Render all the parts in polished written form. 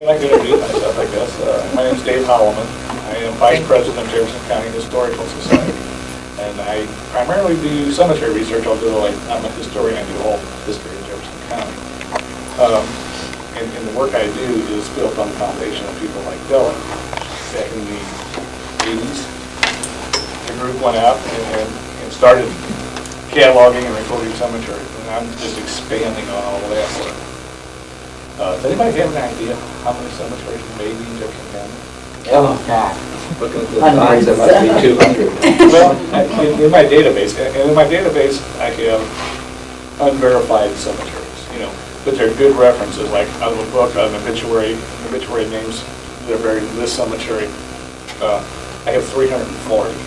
I'd like to introduce myself, I guess. My name is Dave Hallemann. I am Vice President of Jefferson County Historical Society. And I primarily do cemetery research, although I'm a historian. I do all history of Jefferson County. And the work I do is built on the foundation of people like Dylan. Back in the 80s, the group went out and started cataloging and recording cemeteries. And I'm just expanding on all of that work. Does anybody have an idea how many cemeteries may be in Jefferson County? Oh, God. Looking at the signs, there must be 200. Well, in my database, I have unverified cemeteries, but they're good references, like out of a book, an obituary names that are buried in this cemetery. I have 340.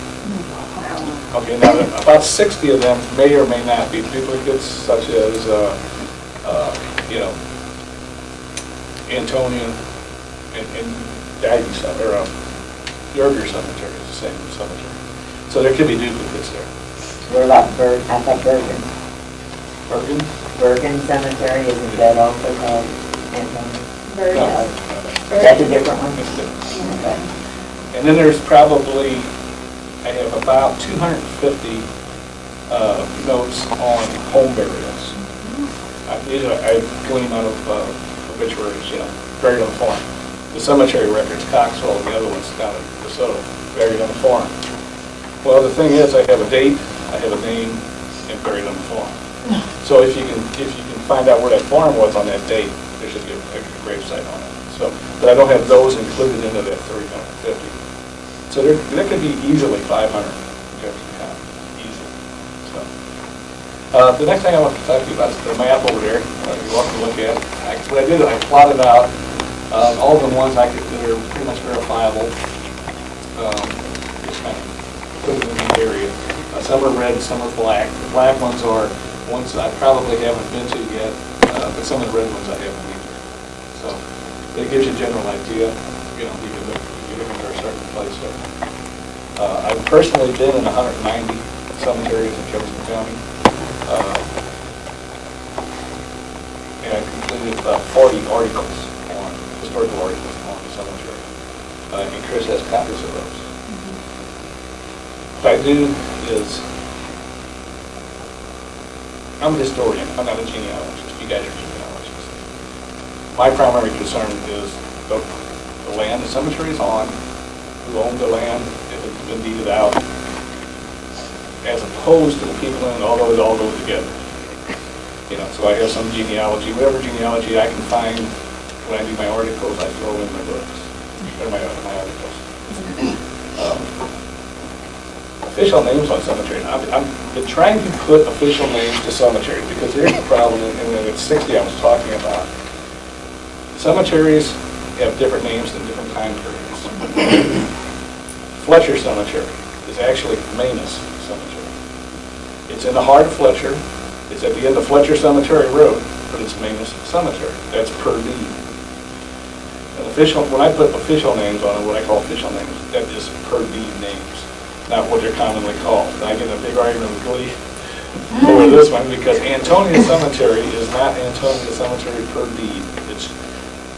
Okay, now about 60 of them may or may not be duplicates, such as, Antonia and Daggy or Yerger Cemetery is the same cemetery. So there could be duplicates there. What about Bergen? I thought Bergen. Bergen? Bergen Cemetery, isn't that also called Antonia? Bergen. No. That's a different one? It's different. Okay. And then there's probably, I have about 250 notes on home burials. These I glean out of obituaries, buried on the farm. The cemetery records, Coxwell, and the other ones down at Desoto, buried on the farm. Well, the thing is, I have a date, I have a name, and buried on the farm. So if you can find out where that farm was on that date, there should be a gravesite on it. So, but I don't have those included into that 350. So there could be easily 500 in Jefferson County, easily. So, the next thing I want to talk to you about is the map over there. You're welcome to look at. What I did is I plotted out all the ones that are pretty much verifiable. Just kind of put them in the area. Some are red, some are black. The black ones are ones that I probably haven't been to yet, but some of the red ones I haven't either. So it gives you a general idea. You can look at a certain place there. I've personally been in 190 cemeteries in Jefferson County. And I completed about 40 articles on historical articles on the cemetery. And Chris has copies of those. What I do is, I'm a historian, I'm not a genealogist. You guys are genealogists. My primary concern is the land the cemetery is on, who owned the land, if it's been deeded out, as opposed to the people in it, although it all goes together. So I have some genealogy, whatever genealogy I can find when I do my articles, I throw in my books, or my articles. Official names on cemeteries. I've been trying to put official names to cemeteries because here's the problem, and it's 60 I was talking about. Cemeteries have different names in different time periods. Fletcher Cemetery is actually Manus Cemetery. It's in the heart of Fletcher. It's at the end of Fletcher Cemetery Road, but it's Manus Cemetery. That's per deed. And when I put official names on it, what I call official names, that is per deed names, not what they're commonly called. And I get a big argument with Glee over this one because Antonia Cemetery is not Antonia Cemetery per deed. It's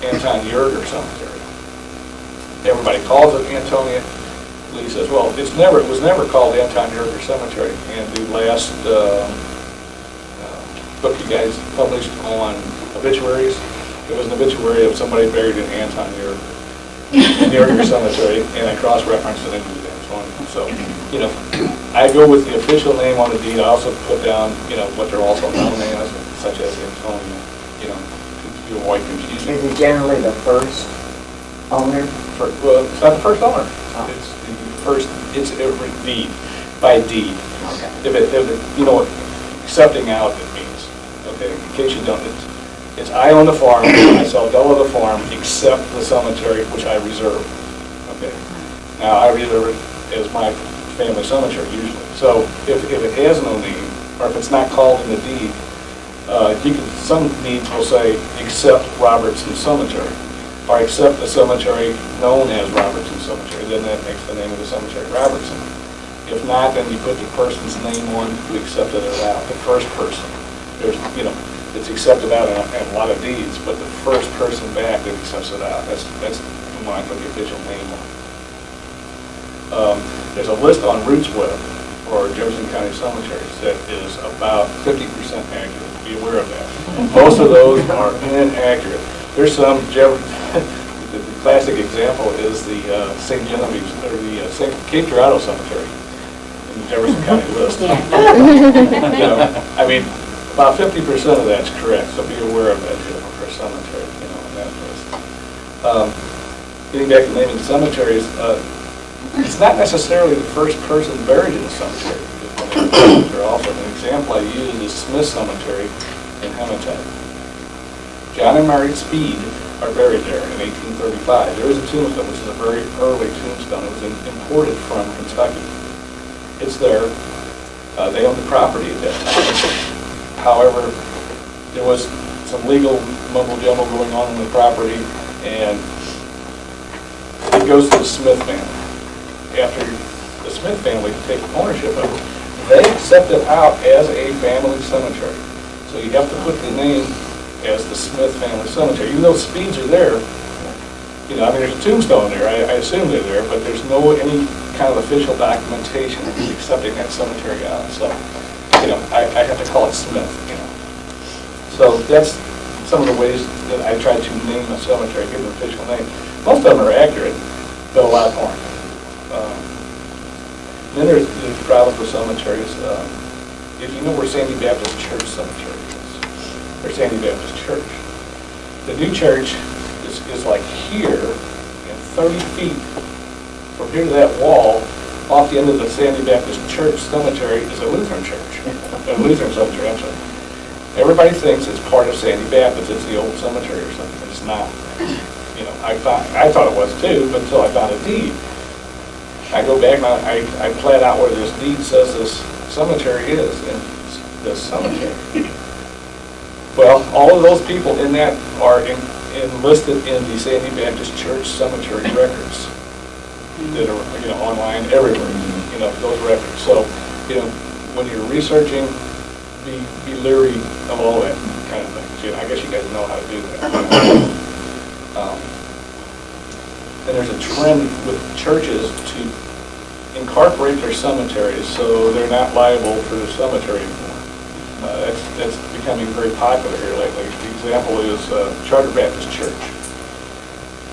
Anton Yerger Cemetery. Everybody calls it Antonia. Lee says, well, it was never called Anton Yerger Cemetery. And the last book you guys published on obituaries, it was an obituary of somebody buried in Anton Yerger Cemetery, and I cross-referenced it into that one. So, I go with the official name on the deed. I also put down, what they're also known as, such as Antonia, to avoid confusion. Is it generally the first owner? Well, it's not the first owner. Oh. It's the first, it's every deed, by deed. Okay. If it, what accepting out it means. Okay, in case you don't, it's I own the farm, I sell double the farm, except the cemetery, which I reserve. Okay. Now, I reserve it as my family cemetery usually. So if it has no name, or if it's not called in the deed, some deeds will say, except Robertson Cemetery, or except the cemetery known as Robertson Cemetery. Then that makes the name of the cemetery Robertson. If not, then you put the person's name on who accepted it out, the first person. There's, it's accepted out in a lot of deeds, but the first person back that accepts it out, that's the one I put the official name on. There's a list on Roots Web for Jefferson County cemeteries that is about 50% accurate. Be aware of that. Most of those are inaccurate. There's some, the classic example is the St. Genevieve's, or the St. Cape Girardeau Cemetery in the Jefferson County list. You know, I mean, about 50% of that's correct, so be aware of that for a cemetery, you know, in that list. Getting back to naming cemeteries, it's not necessarily the first person buried in the cemetery. Often an example I use is Smith Cemetery in Hallemann. John and Mary Speed are buried there in 1835. There is a tombstone, which is a very early tombstone. It was imported from Kentucky. It's there. They owned the property at that time. However, there was some legal mumbo-jumbo going on the property, and it goes to the Smith family. After the Smith family take ownership of it, they accept it out as a family cemetery. So you have to put the name as the Smith family cemetery. Even though Speeds are there, you know, I mean, there's a tombstone there. I assume they're there, but there's any kind of official documentation accepting that cemetery out. So, you know, I have to call it Smith, you know. So that's some of the ways that I try to name a cemetery, give it an official name. Most of them are accurate, but a lot aren't. Then there's the problem with cemeteries. If you know where Sandy Baptist Church Cemetery is, or Sandy Baptist Church, the new church is like here, and 30 feet from here to that wall, off the end of the Sandy Baptist Church Cemetery is a Lutheran church, a Lutheran cemetery, I'm sorry. Everybody thinks it's part of Sandy Baptist, it's the old cemetery or something. It's not. You know, I thought it was too, but until I found a deed. I go back and I plat out where this deed says this cemetery is, and it's this cemetery. Well, all of those people in that are enlisted in the Sandy Baptist Church Cemetery records that are, you know, online everywhere, you know, those records. So, you know, when you're researching, be leery of all that kind of things. You know, I guess you guys know how to do that. And there's a trend with churches to incorporate their cemeteries so they're not liable for their cemetery anymore. That's becoming very popular here lately. The example is Charter Baptist Church.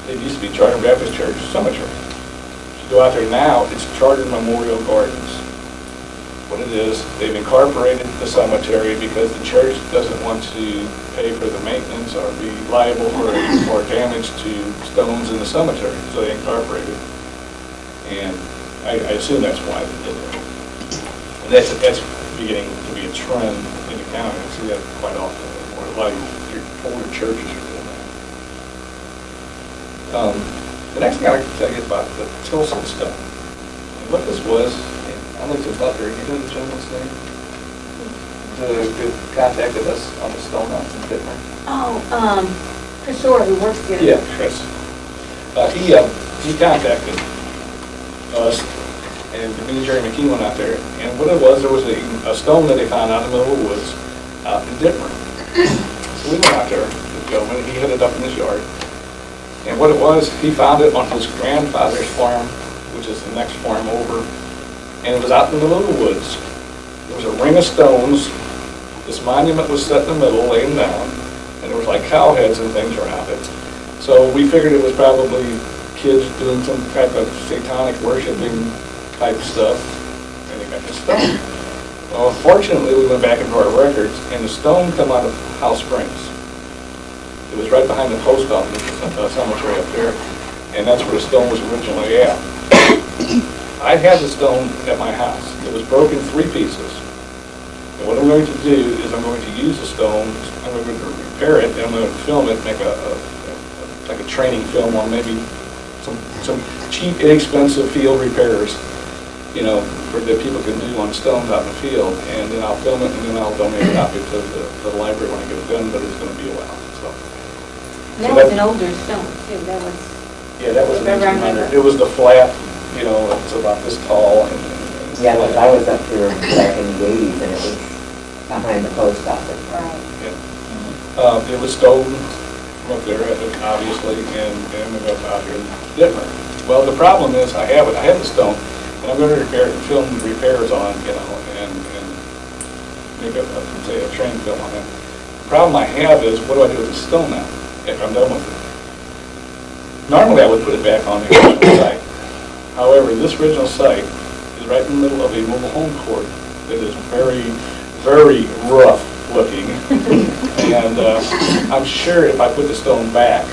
It used to be Charter Baptist Church Cemetery. If you go out there now, it's Charter Memorial Gardens. What it is, they've incorporated the cemetery because the church doesn't want to pay for the maintenance or be liable for damage to stones in the cemetery, so they incorporated. And I assume that's why they did it. And that's beginning to be a trend in the county. I see that quite often. A lot of your older churches are doing that. The next thing I'd like to tell you is about the Tilson stone. And what this was, I looked it up here. Do you know the gentleman's name? Who contacted us on the stone house in Pittman? Oh, Chris Shore, who works here. Yeah, Chris. He contacted us, and me and Jerry McKean went out there. And what it was, there was a stone that they found out in the middle of the woods out in Ditmer. So we went out there, the gentleman, he hid it up in his yard. And what it was, he found it on his grandfather's farm, which is the next farm over. And it was out in the middle of the woods. There was a ring of stones. This monument was set in the middle, laying down, and there was like cow heads and things around it. So we figured it was probably kids doing some type of satanic worshiping type stuff, and they got this stone. Well, unfortunately, we went back into our records, and the stone come out of House Springs. It was right behind the post office cemetery up there, and that's where the stone was originally at. I had the stone at my house. It was broken 3 pieces. And what I'm going to do is I'm going to use the stone, I'm going to repair it, and I'm going to film it, make like a training film on maybe some cheap, inexpensive field repairs, you know, that people can do on stones out in the field. And then I'll film it, and then I'll donate a copy to the library when I get it done, but it's going to be a while. That was an older stone, too. Yeah, that was an 1800. It was the flat, you know, it's about this tall. And yeah, because I was up here back in the 80s, and it was behind the post office. Right. Yeah. It was stolen from up there, obviously, and ended up out here in Ditmer. Well, the problem is, I have the stone, and I'm going to repair it and film the repairs on, and make say a train film on it. The problem I have is, what do I do with the stone now, after I'm done with it? Normally, I would put it back on the original site. However, this original site is right in the middle of a mobile home court that is very, very rough looking. And I'm sure if I put the stone back,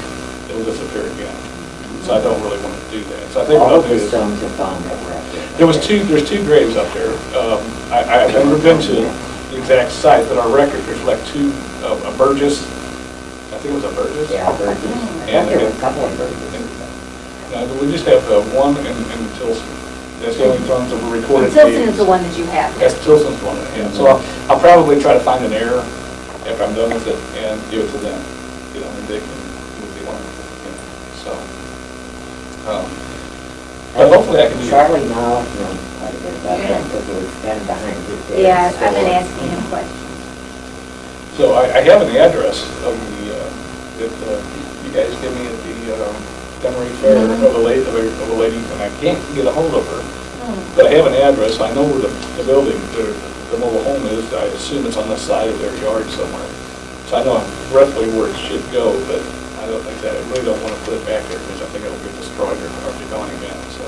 it will disappear again. So I don't really want to do that. So I think what All I'll of do the is, stones are found that were up there. there's two graves up there. I've never been to the exact site, but our record reflect two, a Burgess, I think it was a Burgess. Yeah, birds. I And- thought there were a couple of birds. We just have one in Tilson. That's the only ones that were recorded. Tilson is the one that you have. That's Tilson's one, yeah. So I'll probably try to find an error after I'm done with it and give it to them, and they can do what they want, so. But hopefully I can do that. Charlie now knows quite a bit about that, because it was kind of behind his day. Yeah, I've been asking him questions. So I have an address of that you guys give me at the Demery Fair of a lady, and I can't get a hold of her. But I have an address, I know where the building, the mobile home is. I assume it's on the side of their yard somewhere. So I know roughly where it should go, but I don't think that, I really don't want to put it back there, because I think it'll get destroyed or be gone again, so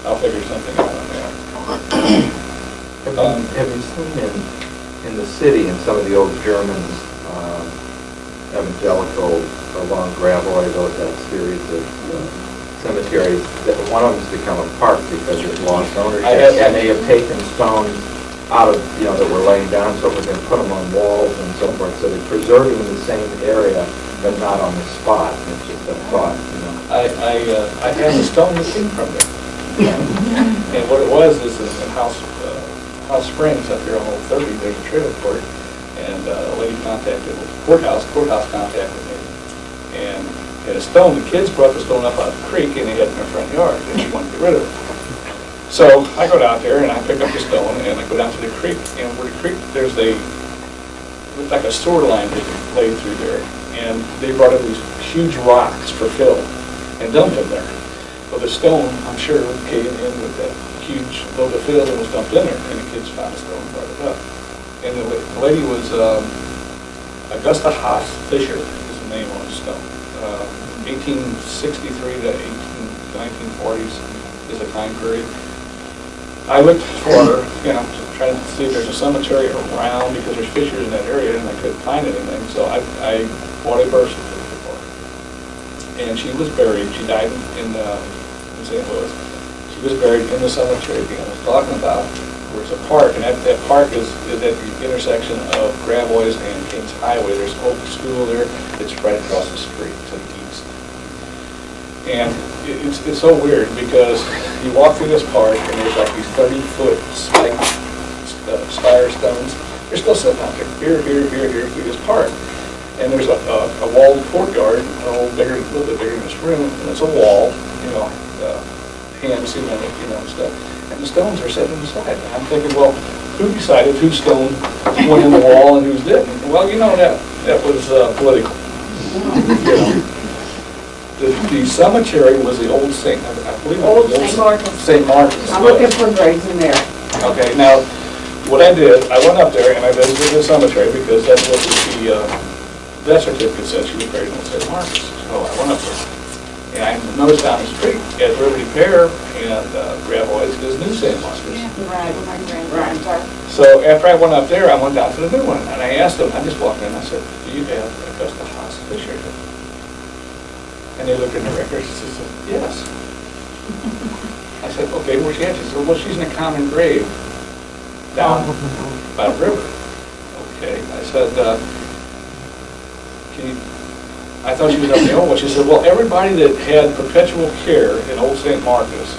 I'll figure something out on that. Have you seen in the city, in some of the old German evangelical along Gravois, that series of cemeteries, that one of them's become a park because it's lost ownership, and they have taken stones out of, that were laying down, so we're going to put them on walls and so forth, so they're preserving the same area, but not on the spot. It's just a thought, I have a stone that came from there. And what it was is in House Springs up here on Old 30, there's a trailer court, and a lady contacted the courthouse contacted me, and had a stone. The kids brought the stone up out of the creek, and they had it in their front yard, and she wanted to get rid of it. So I go down there, and I pick up the stone, and I go down to the creek, and where the creek, there's looks like a sewer line that laid through there, and they brought up these huge rocks for fill and dumped them there. Well, the stone, I'm sure, came in with that huge load of fill and was dumped in there, and the kids found the stone and brought it up. And the lady was Augusta Haas Fisher is the name on the stone. 1863 to 1940s is the time period. I looked for her, trying to see if there's a cemetery around, because there's fissures in that area, and I couldn't find anything. So I bought a birth certificate for her. And she was buried. She died in St. Louis. She was buried in the cemetery I was talking about, where it's a park, and that park is at the intersection of Gravois and Kings Highway. There's an old school there. It's right across the street to the east. And it's so weird, because you walk through this park, and there's like these 30-foot spire stones. They're still sitting out there, here, through this park. And there's a walled courtyard, a little bit bigger than this room, and it's a wall, hand cement, and stuff. And the stones are sitting beside it. I'm thinking, well, who decided whose stone went in the wall and whose didn't? Well, that was political. The cemetery was the old St. I believe it was St. Martin's. St. Martin's. I'm looking for graves in there. Okay, now, what I did, I went up there and I visited the cemetery, because that's what the death certificate said. She was buried in St. Martin's. So I went up there. And I noticed down the street at Liberty Fair and Gravois is new St. Martin's. Right, my grandfather. So after I went up there, I went down to the new one, and I asked them, I just walked in, I said, do you have Augusta Haas Fisher? And they looked in the records and said, yes. I said, okay, where's she at? She said, well, she's in a common grave down by the river. Okay, I said, I thought she was up in the old one. She said, well, everybody that had perpetual care in Old St. Marcus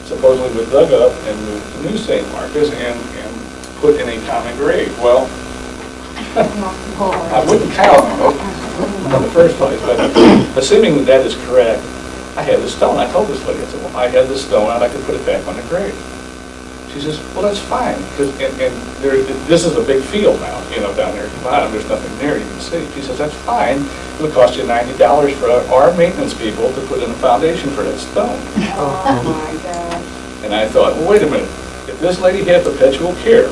supposedly was dug up and moved to New St. Marcus and put in a common grave. Well, I wouldn't count on it in the first place, but assuming that is correct, I had the stone. I told this lady, I said, well, I had the stone and I could put it back on the grave. She says, well, that's fine, because, and this is a big field now, down there at the bottom, there's nothing there you can see. She says, that's fine, it'll cost you $90 for our maintenance people to put in a foundation for that stone. Oh, my gosh. And I thought, well, wait a minute, if this lady had perpetual care,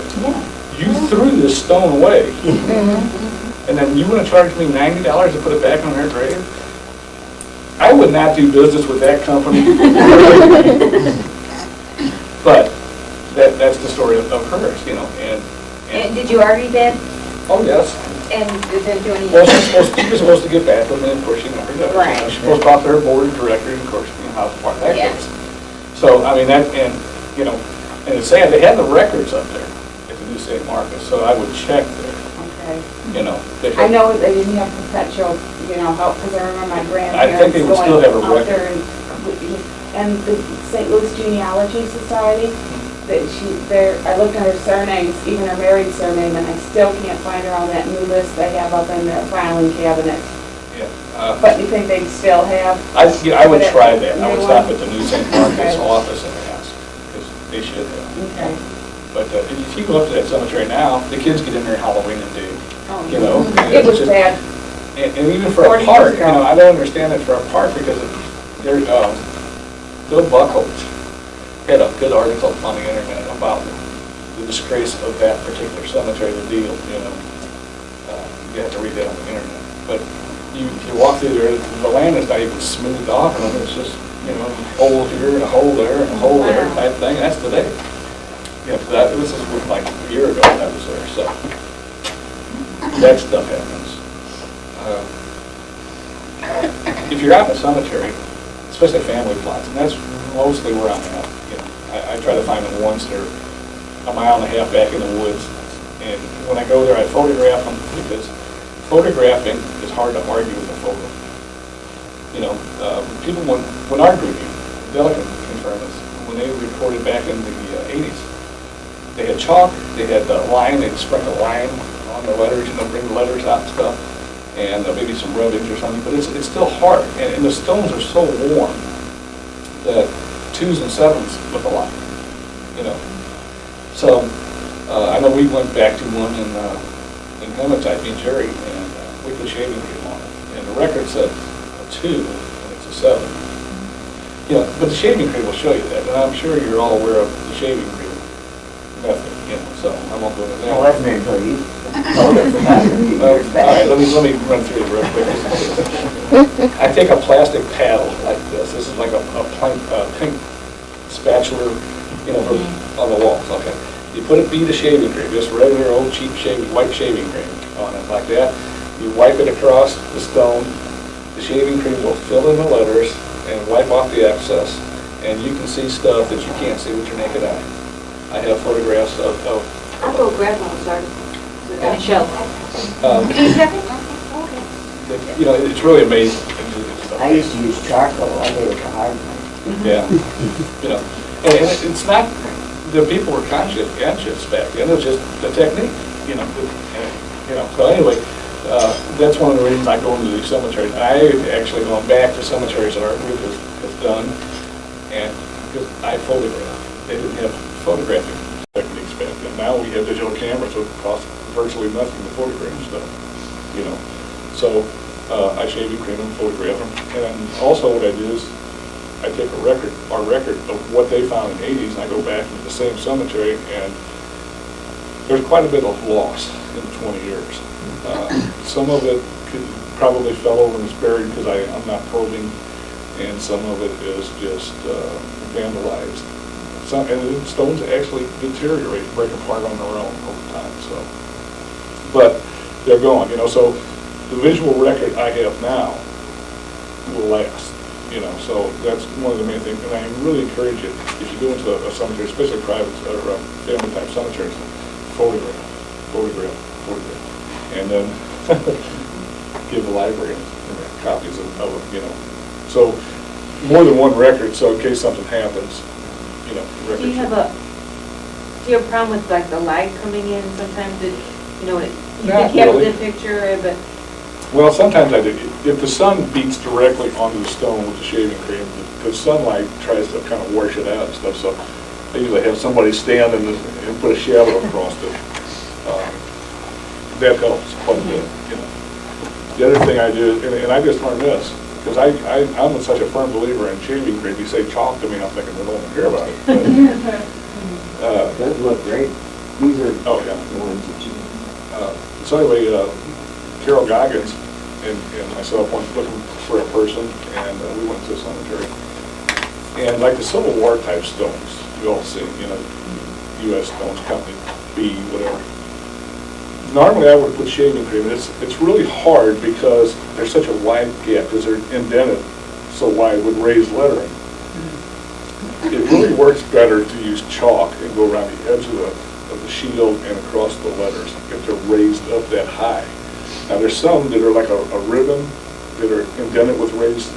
you threw this stone away, and then you want to charge me $90 to put it back on her grave? I would not do business with that company. But that's the story of hers, And did you already bid? Oh, yes. And did they do any? Well, she was supposed to get back with me, and of course she never does. Right. She's supposed to talk to her board of directors, and of course, how far that Yeah. goes. So, I mean, and it's sad, they had the records up there at the new St. Marcus, so I would check there, Okay. they I had- know they didn't have perpetual, help, because I remember my grandparents I think they would still have a going out record. there and the St. Louis Genealogy Society, I looked at her surnames, even her married surname, and I still can't find her on that new list they have up in their filing cabinet. Yeah. But you think they still have? I would try that. I would New stop one? at the new St. Marcus Okay. office and ask, because they should have. Okay. But if you go up to that cemetery now, the kids get in there Halloween and day, Oh, and It it's was just- bad. And even for 40 a park, years ago. I don't understand it for a park, because there's, Bill Buckles had a good article on the internet about the disgrace of that particular cemetery, the deal, you have to read that on the internet. But you walk through there, the land is not even smoothed off, and it's just, a hole here and a hole there and a hole there Wow. type thing, that's today. This is like a year ago when I was there, so that stuff happens. If you're out in a cemetery, especially family plots, and that's mostly where I'm at, I try to find the ones that are a mile and a half back in the woods, and when I go there, I photograph them, because photographing is hard to argue with a photo. People, when our group, Della can confirm this, when they reported back in the 80s, they had chalk, they had lime, they'd sprinkle lime on the letters, bring the letters out and stuff, and maybe some rubbage or something, but it's still hard, and the stones are so warm that 2s and 7s look alike, So, I know we went back to one in Hematite, being Jerry, and we put shaving cream on it, and the record said a 2, and it's a 7. But the shaving cream will show you that, and I'm sure you're all aware of the shaving cream method, so I won't go into that. Well, that's me until you told us about it a few Well, years all back. right, let me run through it real quick. I take a plastic paddle like this. This is like a pink spatula, on the walls, okay. You put a bead of shaving cream, just regular old cheap white shaving cream on it like that. You wipe it across the stone. The shaving cream will fill in the letters and wipe off the excess. And you can see stuff that you can't see with your naked eye. I have photographs of I'll go grab one, sorry. And show. Do you have it? it's really amazing. I used to use charcoal, I did it the hard way. Yeah. And it's not, the people were conscious back then, it was just the technique, So anyway, that's one of the reasons I go into these cemeteries. And I actually gone back to cemeteries that our group has done, and because I photograph. They didn't have photographing techniques back then. Now we have digital cameras, so it costs virtually nothing to photograph stuff, So I shave and cream them, photograph them, and then also what I do is I take our record of what they found in the 80s, and I go back into the same cemetery, and there's quite a bit of loss in 20 years. Some of it probably fell over and was buried because I'm not probing, and some of it is just vandalized. And the stones actually deteriorate, break apart on their own over time. But they're gone, So the visual record I have now will last. So that's one of the main things, and I really encourage you, if you go into a cemetery, especially private or family type cemeteries, photograph, and then give the library copies of it, So more than one record, so in case something happens, records. Do you have a problem with like the light coming in sometimes? You Not can have really. the picture, but Well, sometimes I do. If the sun beats directly onto the stone with the shaving cream, the sunlight tries to kind of wash it out and stuff, so I usually have somebody stand and put a shadow across it. That helps quite a bit, you know. The other thing I do, and I just learned this, because I'm such a firm believer in shaving cream. You say chalk to me, I'm thinking, I don't want to hear about it. But, Does look great. These are oh, yeah. the ones that you... So anyway, Carol Goggins and myself went looking for a person, and we went to a cemetery. And like the Civil War type stones, you all see, you know, U.S. Stones Company, B, whatever. Normally I would put shaving cream, and it's really hard because there's such a wide gap, because they're indented so wide with raised lettering. It really works better to use chalk and go around the edge of the shield and across the letters if they're raised up that high. Now there's some that are like a ribbon that are indented with raised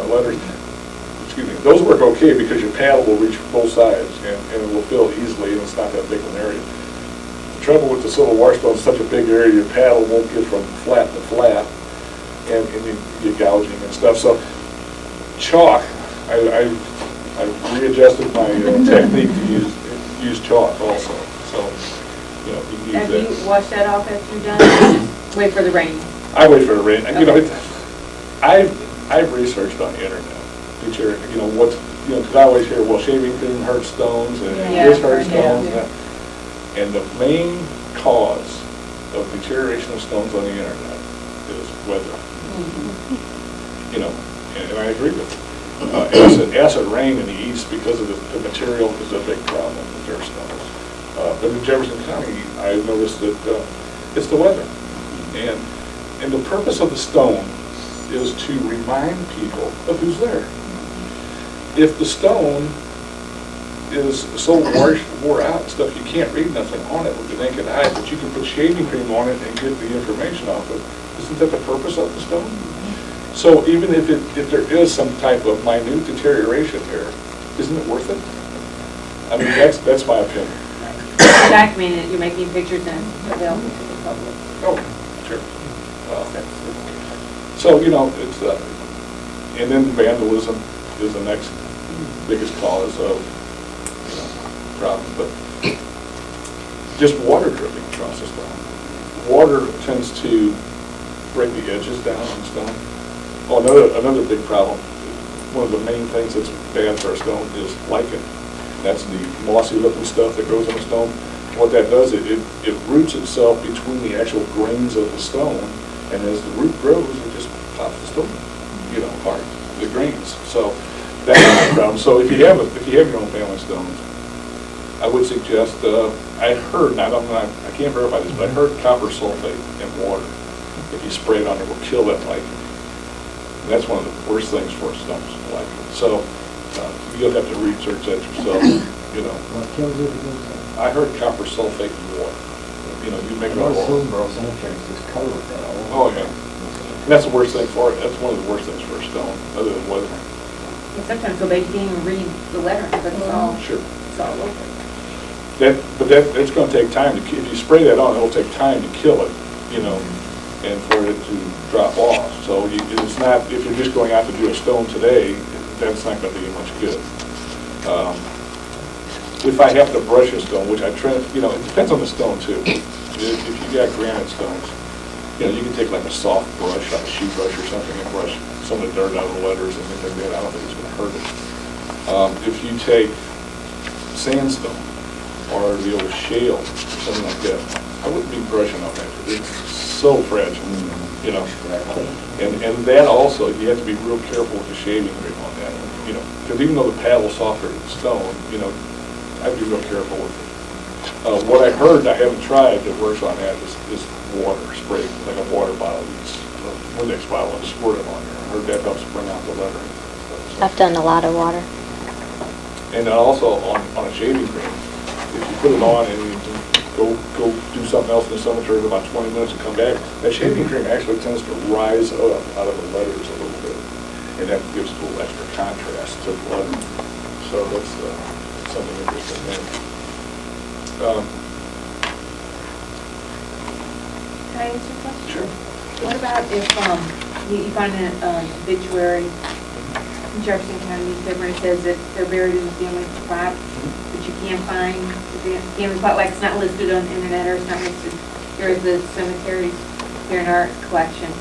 letters. Excuse me. Those work okay because your paddle will reach both sides and it will fill easily, and it's not that big of an area. The trouble with the Civil War stone is such a big area, your paddle won't get from flat to flat, and you get gouging and stuff. So chalk, I readjusted my technique to use chalk also. So, you know, you can use Have that. you washed that off after you're done? Wait for the rain. I wait for the rain. Okay. You know, I've researched on the internet. You know, what's, you know, because I always hear, well, shaving cream hurts stones, and Yeah. this hurts Yeah. stones. And the main cause of deterioration of stones on the internet is weather. You know, and I agree with it. Acid rain in the east, because of the material, is a big problem with their stones. But in Jefferson County, I noticed that it's the weather. And the purpose of the stone is to remind people of who's there. If the stone is so wore out and stuff, you can't read nothing on it with the naked eye, but you can put shaving cream on it and get the information off it. Isn't that the purpose of the stone? So even if there is some type of minute deterioration here, isn't it worth it? I mean, that's my opinion. Document it, you're making pictures and it's available to the public. Oh, sure. So, you know, it's, and then vandalism is the next biggest cause of, you know, problem. But just water dripping across the stone. Water tends to break the edges down on stone. Oh, another big problem, one of the main things that's bad for a stone is lichen. That's the mossy looking stuff that grows on a stone. What that does, it roots itself between the actual grains of the stone, and as the root grows, it just pops the stone, you know, apart, the grains. So that's a problem. So if you have your own family stones, I would suggest, I heard, and I can't verify this, but I heard copper sulfate in water, if you spray it on it, will kill that lichen. And that's one of the worst things for stones, lichen. So you'll have to research that yourself, you know. What kills it again? I heard copper sulfate in water. You know, you make it all water. Cemeteries just covered with that all Oh, yeah. And that's the worst thing for it. That's one of the worst things for a stone, other than weather. And sometimes go back, you can't even read the letter, but it's all, Sure. it's all open. It's going to take time to, if you spray that on, it'll take time to kill it, you know, and for it to drop off. So it's not, if you're just going out to do a stone today, that's not going to do you much good. If I have to brush a stone, which I try, you know, it depends on the stone too. If you got granite stones, you know, you can take like a soft brush, like a shoe brush or something, and brush some of the dirt out of the letters and things like that. I don't think it's going to hurt it. If you take sandstone or the old shale, something like that, I wouldn't be brushing on that. It's so fragile, you know. And that also, you have to be real careful with the shaving cream on that, you know, because even though the paddle's softer than stone, you know, I'd be real careful with it. What I heard, I haven't tried, that works on that is water spray, like a water bottle, Windex bottle, and squirt it on there. I heard that helps bring out the lettering. I've done a lot of water. And then also on a shaving cream, if you put it on and you go do something else in the cemetery for about 20 minutes and come back, that shaving cream actually tends to rise up out of the letters a little bit, and that gives a little extra contrast to the lettering. So that's something interesting there. Can I answer a question? Sure. What about if you find an obituary in Jefferson County newspaper and it says that they're buried in the family plot, but you can't find, like it's not listed on the internet or it's not listed, here are the cemeteries, they're in our collection.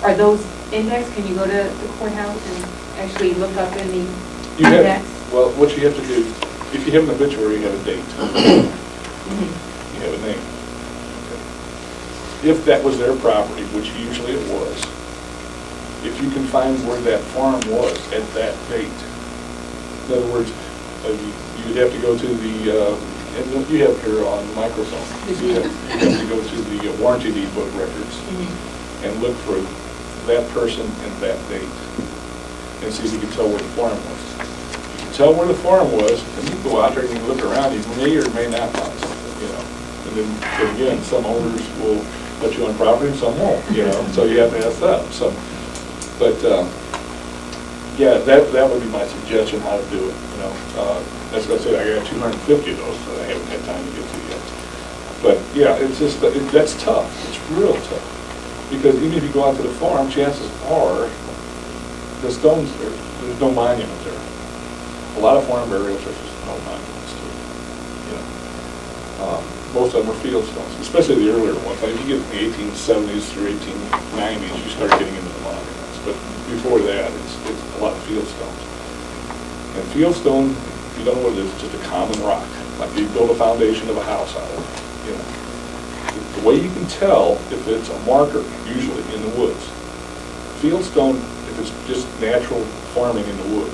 Are those indexed? Can you go to the courthouse and actually look up in the index? Well, what you have to do, if you have an obituary, you have a date. You have a name. If that was their property, which usually it was, if you can find where that farm was at that date, in other words, you'd have to go to the, and you have here on the microphone, you have to go to the warranty deed book records and look for that person and that date and see if you can tell where the farm was. If you can tell where the farm was, then you go out there and you look around, you may or may not find something, you know. And then again, some owners will let you on property and some won't, you know, so you have to ask them. So, but yeah, that would be my suggestion how to do it, you know. That's what I said, I got 250 of those that I haven't had time to get to yet. But yeah, it's just, that's tough, it's real tough. Because even if you go out to the farm, chances are the stones there's no monument there. A lot of farm burials are just no monuments to it, you know. Most of them are field stones, especially the earlier ones. Like if you get in the 1870s through 1890s, you start getting into the monuments. But before that, it's a lot of field stones. And field stone, if you don't know what it is, it's just a common rock. Like you build a foundation of a house out of it, you know. The way you can tell if it's a marker, usually in the woods. Field stone, if it's just natural farming in the woods,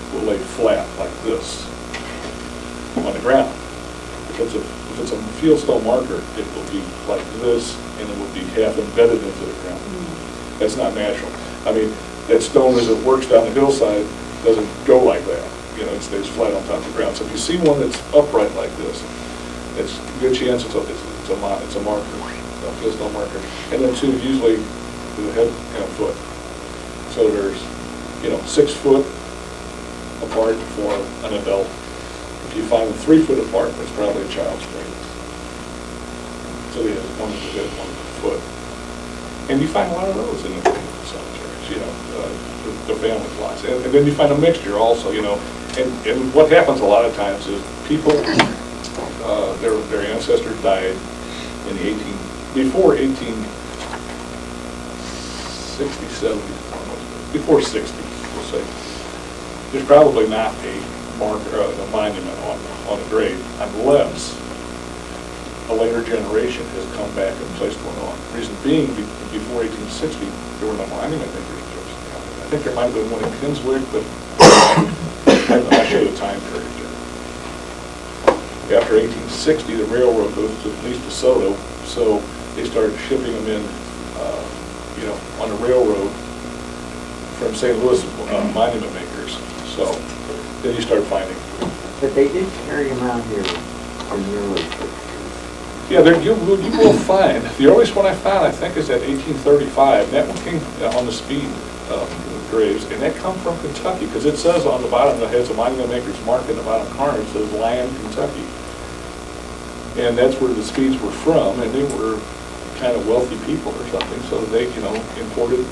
will lay flat like this on the ground. If it's a field stone marker, it will be like this, and it will be half embedded into the ground. That's not natural. I mean, that stone as it works down the hillside doesn't go like that. You know, it stays flat on top of the ground. So if you see one that's upright like this, it's a good chance it's a marker, a field stone marker. And then two, usually with a head and a foot. So there's, 6 foot apart for an adult. If you find them 3 foot apart, that's probably a child's grave. So he has one with a head, one with a foot. And you find a lot of those in the cemeteries, the family plots. And then you find a mixture also, and what happens a lot of times is people, their ancestors died in the before 1860, 70, before 60, we'll say. There's probably not a marker, a monument on the grave, unless a later generation has come back and placed one on. Reason being, before 1860, there were no monument makers in Jefferson County. I think there might have been one in Kimmswick, but I'm not sure the time period there. After 1860, the railroad goes to at least Desoto, so they started shipping them in, on the railroad from St. Louis monument makers. So then you start finding. But they did carry them out here in the early 60s. Yeah, you will find. The earliest one I found, I think, is at 1835. That one came on the speed graves, and that come from Kentucky, because it says on the bottom, it has a monument maker's mark in the bottom corner, it says Land, Kentucky. And that's where the Speeds were from, and they were kind of wealthy people or something, so they, imported.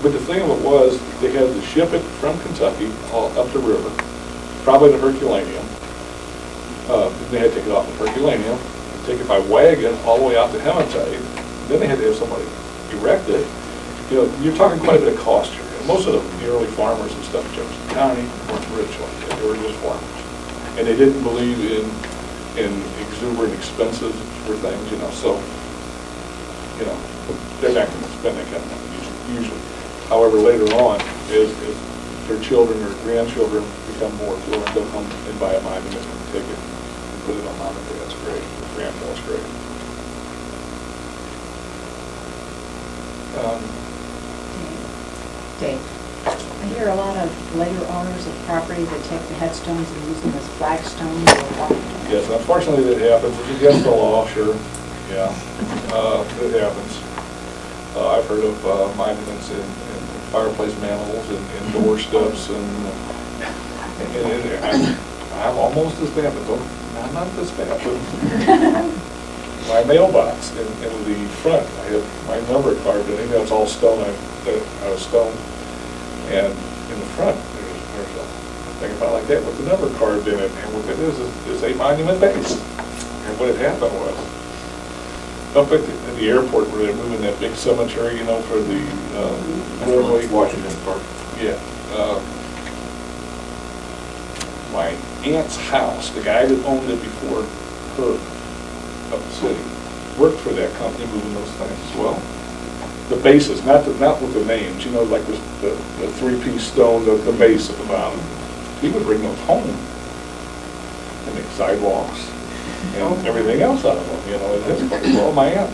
But the thing of it was, they had to ship it from Kentucky all up the river, probably to Herculaneum. They had to take it off of Herculaneum, take it by wagon all the way out to Hallemann. Then they had to have somebody erect it. You're talking quite a bit of cost here. And most of the early farmers and stuff in Jefferson County weren't rich like that. They were just farmers. And they didn't believe in exuberant expenses for things, so, they're not going to spend that kind of money usually. However, later on, as their children or grandchildren become more affluent, they'll come and buy a monument and take it and put it on Mom and Dad's grave, grandpa's grave. Dave, I hear a lot of later owners of property that take the headstones and use them as flagstones or what? Yes, unfortunately that happens. It's against the law, sure. Yeah, it happens. I've heard of monuments in fireplace mantles and door steps, and I'm almost as bad, but I'm not this bad. But my mailbox in the front, I have my number carved in it. That's all stone. I was stone, and in the front there's a think about it like that, with the number carved in it, and what it is a monument base. And what had happened was, up at the airport where they're moving that big cemetery, you know, for the railway. Washington Park. Yeah. My aunt's house, the guy that owned it before her, up the city, worked for that company moving those things as well. The bases, not with the names, you know, like the three-piece stone, the base at the bottom. He would bring those home and make sidewalks and everything else out of them, you know, at this point. Well, my aunt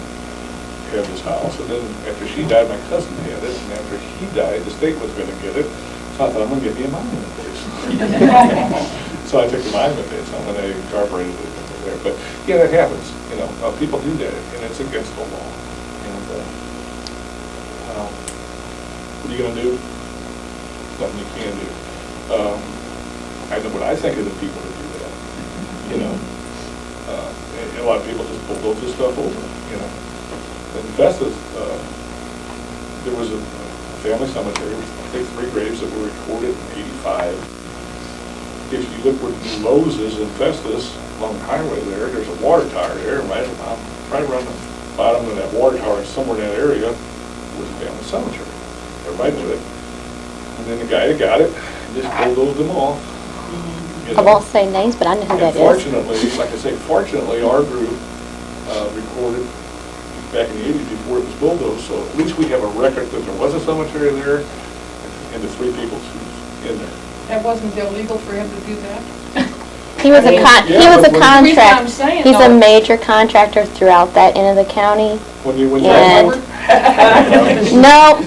had this house, and then after she died, my cousin had it, and after he died, the state was gonna get it. So I thought, I'm gonna get me a monument base. So I took the monument base, and then I incorporated it there. But, yeah, that happens, you know, people do that, and it's against the law. And, what are you gonna do? Nothing you can do. I know what I think of the people that do that, you know. And a lot of people just bulldoze this stuff over, you know. In Festus, there was a family cemetery, I think 3 graves that were recorded in '85. If you look where New Lowe's is in Festus, along the highway there's a water tower there, right around the bottom of that water tower, somewhere in that area, was a family cemetery. Everybody knew it. And then the guy that got it just bulldozed them off. You I know. won't say names, but I know who And that is. fortunately, like I say, fortunately, our group recorded back in the '80s before it was bulldozed, so at least we have a record that there was a cemetery there and the 3 people who's in there. That wasn't illegal for him to do that? He was Yeah, but when- The reason I'm contract. saying, He's a though- major contractor throughout that end of the county. When you And- No,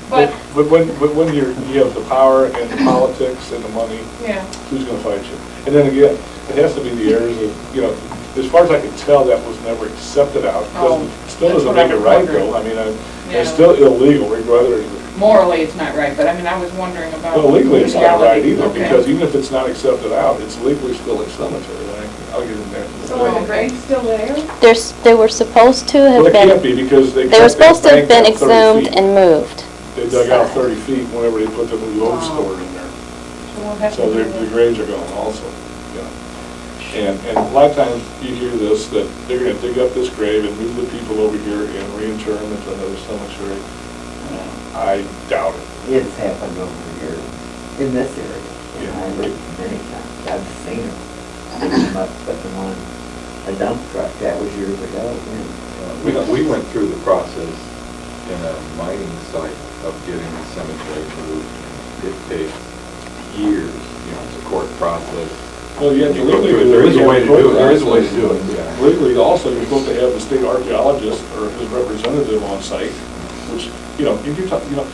But, But when you have the power and the politics and the money, yeah, who's going to fight you? And then again, it has to be the heirs of, you know, as far as I can tell, that was never accepted out. Still that's doesn't what I make it was right wondering. though. I mean, Yeah. it's still illegal, whether, morally it's not right, but I mean, I was wondering about. well, legally it's not right legality. either, Okay. because even if it's not accepted out, it's legally still a cemetery. I'll get in there. So are the graves still there? they were supposed to Well, have it can't been, be because they. they were cut that supposed to have bank been out 30 exhumed feet. and moved. They dug out 30 feet whenever they put the new load Wow. store in there. So we'll have to So do the that. graves are gone also, yeah. And a lot of times you hear this, that they're gonna dig up this grave and move the people over here and reinter them into another cemetery. I doubt it. It's happened over here, in this area. Yeah. And I've looked many times, I've seen them. Pick them up, put them on a dump truck, that was years ago. We went through the process in a mining site of getting the cemetery moved. It takes years, you know, it's a court process. Well, yeah, You go legally. through it. There is a way to do it, there is a way to do it, yeah. Legally, also, you're supposed to have the state archaeologist or his representative on site, which, you know, if you're talking, you know,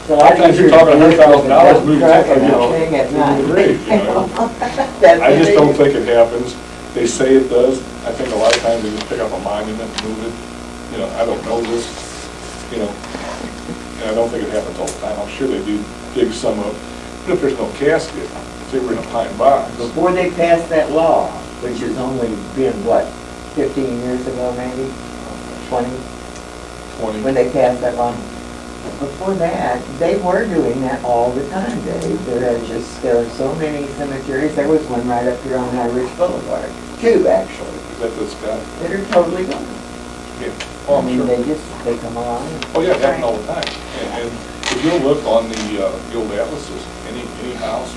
So sometimes you're talking $100,000 moving truck from and your everything at night. the grave, you know. That's I just what don't they- think it happens. They say it does. I think a lot of times they just pick up a monument and move it. You know, I don't know this, you know, and I don't think it happens all the time. I'm sure they do dig some up. But if there's no casket, if they were in a pine box, Before they passed that law, which has only been, what, 15 years ago maybe? 20? 20. When they passed that law. Before that, they were doing that all the time, Dave. There are so many cemeteries. There was one right up here on High Ridge Boulevard. 2, actually, Is that this guy? that are totally gone. Yeah. I Oh, I'm mean, sure. they come along. Oh, yeah, it happens all the time. And if you'll look on the old atlases, any house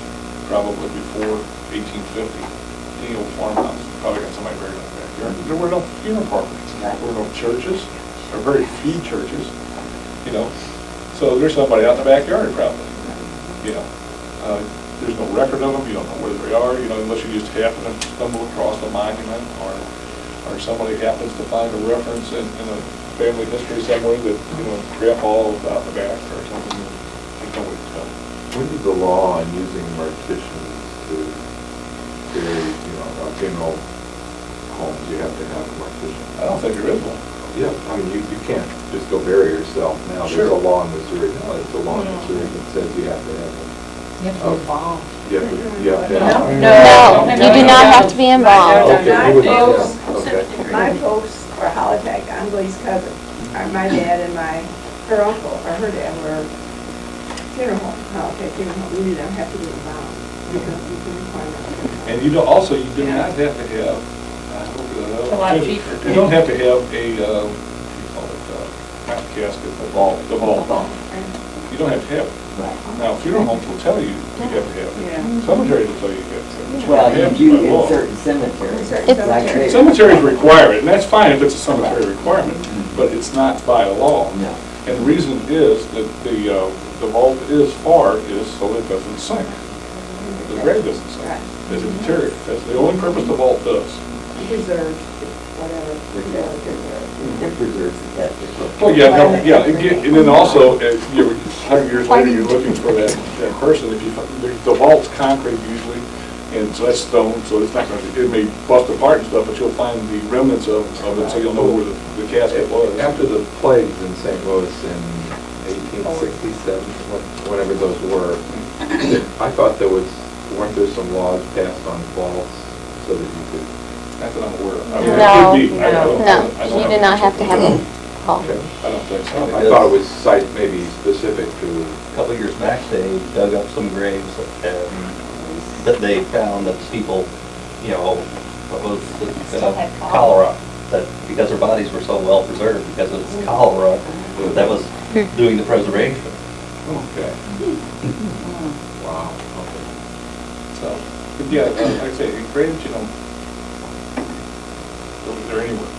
probably before 1850, any old farmhouse, probably got somebody buried in the backyard. There were no funeral parlors. There were no churches, or very few churches, you know. So there's somebody out in the backyard probably, you know. There's no record of them, you don't know where they are, you know, unless you just happen to stumble across a monument or somebody happens to find a reference in a family history somewhere that, you know, grandpa was out in the back or something. There's no way to tell. When did the law on using morticians to bury, you know, funeral homes, you have to have a mortician? I don't think there is one. Yeah, I mean, you can't just go bury yourself now. There's Sure. a law in Missouri, no, there's a law in Missouri that says you have to have one. You have to involve. You have to have one. No, you do not have to be involved. Okay, you would, My yeah, folks, okay. my folks are holotype, I'm Glee's cousin. My dad and her uncle, or her dad, were funeral home, holotype funeral home. We didn't have to be involved. And you don't, also, you do not have to have, It's a lot cheaper. You don't have to have a, what do you call it, not a casket, the vault. The vault. You don't have to have it. Now, funeral homes will tell you you have to have it. Yeah. Cemeteries will tell you you have to have it. Well, have you to do by law. in certain cemeteries. Certain Like cemeteries. Cemeteries require it, and that's fine if it's a cemetery requirement, but it's not by law. No. And the reason is that the vault is so it doesn't sink. The grave doesn't sink. It's a deteriorate. That's the only purpose the vault does. Preserved, whatever. It preserves the casket. Well, yeah, no, yeah, and then also, you're 100 years later, you're looking for that person. If you, the vault's concrete usually, and so that's stone, so it's not going to, it may bust apart and stuff, but you'll find the remnants of it, so you'll know where the casket was. After the plagues in St. Louis in 1867, whenever those were, I thought weren't there some laws passed on vaults so that you could? Not that I'm aware of. I mean, No, it could be. I don't- I don't you do not have to have a vault. Okay. I don't think so. I thought it was site maybe specific to. A couple of years back, they dug up some graves that they found that people, what was Still had it, cholera. cholera, that because their bodies were so well preserved, because it was cholera, that was doing the preservation. Okay. Wow. Okay. So, but yeah, like I say, graves, they're anywhere.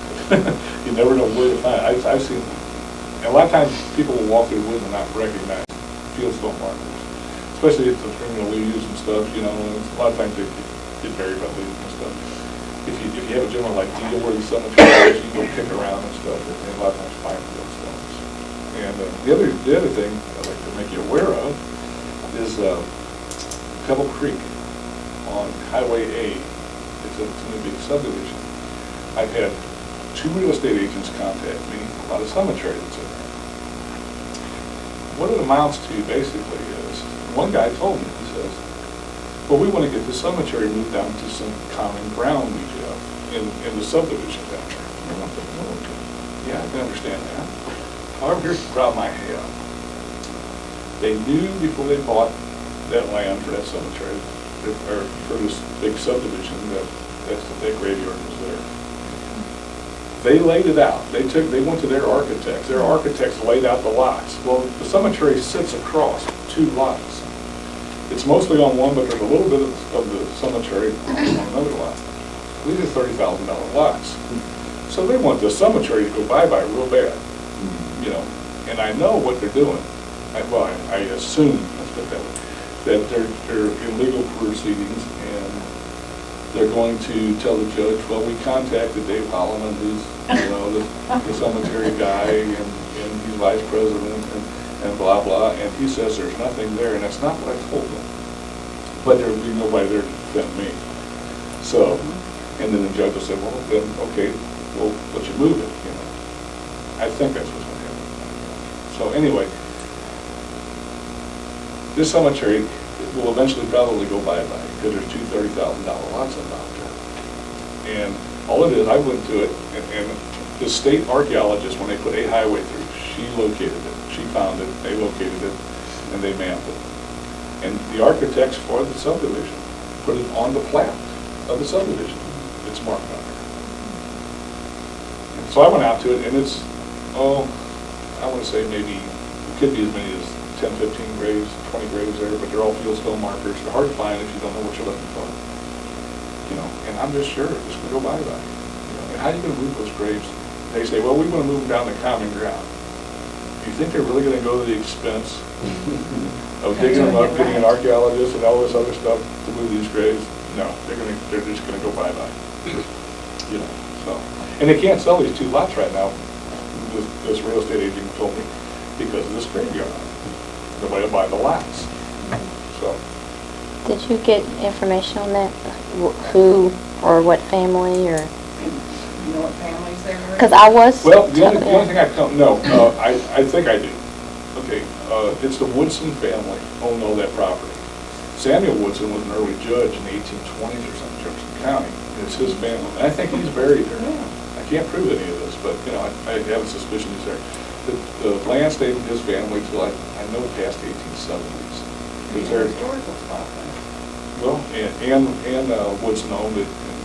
You never know where to find it. I've seen, and a lot of times people will walk through the woods and not recognize fieldstone markers, especially if the criminal leaves and stuff, and a lot of times they get buried by leaves and stuff. If you have a general idea where the cemetery is, you can go pick around and stuff, and a lot of times find fieldstones. And the other thing I'd like to make you aware of is Pebble Creek on Highway A. It's a big subdivision. I've had 2 real estate agents contact me about a cemetery that's in there. What it amounts to basically is, one guy told me, he says, well, we want to get the cemetery moved down to some common ground we have in the subdivision down there. And I'm thinking, oh, okay. Yeah, I can understand that. However, here's the problem I have. They knew before they bought that land for that cemetery, or for this big subdivision, that graveyard was there. They laid it out. They went to their architects. Their architects laid out the lots. Well, the cemetery sits across 2 lots. It's mostly on one, but there's a little bit of the cemetery on another lot. These are $30,000 lots. So they want the cemetery to go bye-bye real bad, And I know what they're doing. I assume, let's put it that way, that they're in legal proceedings, and they're going to tell the judge, well, we contacted Dave Hallemann, who's, the cemetery guy, and he's vice president, and blah, blah, and he says there's nothing there, and that's not what I told them. But there'll be nobody there to defend me. So, and then the judge will say, well, then, okay, we'll let you move it, I think that's what's going to happen. So anyway, this cemetery will eventually probably go bye-bye, because there's 2 $30,000 lots about there. And all it is, I went to it, and the state archaeologist, when they put a highway through, she located it. She found it, they located it, and they mapped it. And the architects for the subdivision put it on the plat of the subdivision. It's marked on there. And so I went out to it, and it's, I want to say maybe, it could be as many as 10, 15 graves, 20 graves there, but they're all fieldstone markers. They're hard to find if you don't know what you're looking for. And I'm just sure it's going to go bye-bye. And how are you going to move those graves? They say, well, we want to move them down to common ground. Do you think they're really going to go to the expense of digging them up, getting an archaeologist and all this other stuff to move these graves? No, they're just going to go bye-bye. So, and they can't sell these 2 lots right now. This real estate agent told me, because of this graveyard. Nobody will buy the lots. So. Did you get information on that? Who or what family or? You know what families there are? Because I was. Well, the only thing I don't know, I think I do. Okay, it's the Woodson family owned all that property. Samuel Woodson was an early judge in the 1820s or something, Jefferson County. It's his family. And I think he's buried there. I can't prove any of this, but I have a suspicion he's there. The land stayed with his family till I know past the 1870s. Because they're historical spot. Well, and Woodson owned it in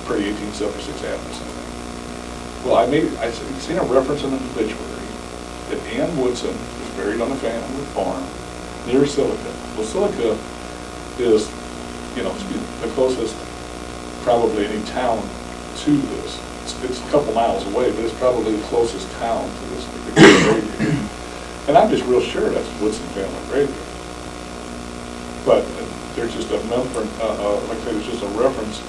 pre-1876 Adams. Well, I seen a reference in an obituary that Ann Woodson was buried on a family farm near Silica. Well, Silica is, the closest, probably any town to this. It's a couple miles away, but it's probably the closest town to this particular graveyard. And I'm just real sure that's Woodson family graveyard. But there's just a like I say, there's just a reference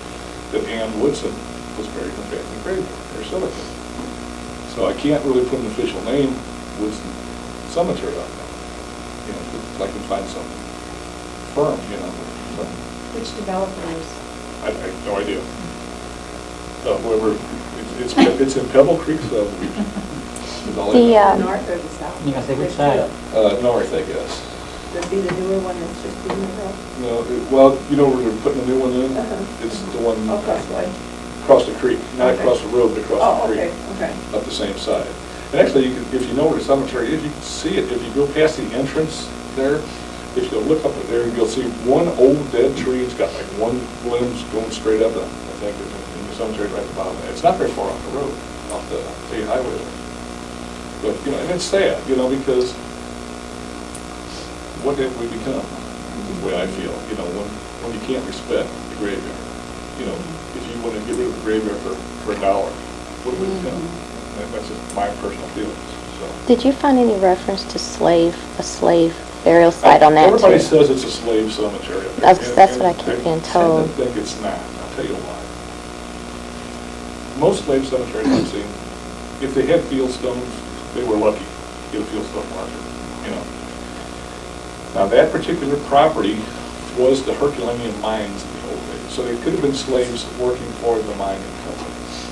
that Ann Woodson was buried in the family graveyard near Silica. So I can't really put an official name, Woodson Cemetery on that. I can find some firm, So, Which developers? I have no idea. Whoever, it's in Pebble Creek subdivision. Is all I know. North or the south? Yeah, I think which side? North, I guess. Would it be the newer one that's just being built? No, well, where they're putting a new one in? It's the one Across the way? across the creek, not Okay. across the road, but across Oh, the creek. okay. Up the same side. And actually, if you know where the cemetery is, you can see it. If you go past the entrance there, if you'll look up there, you'll see one old dead tree. It's got like one limb's going straight up, I think, in the cemetery right at the bottom. It's not very far off the road, off the state highway there. But, and it's sad, because what have we become, is the way I feel, when you can't respect the graveyard. If you want to get rid of the graveyard for $1, what have we become? And that's just my personal feelings, so. Did you find any reference to a slave burial site on that too? Everybody says it's a slave cemetery. That's what I keep being told. I think it's not. I'll tell you why. Most slave cemeteries I've seen, if they had field stones, they were lucky to get a field stone marker, Now, that particular property was the Herculaneum mines in the old days, so they could have been slaves working for the mining companies,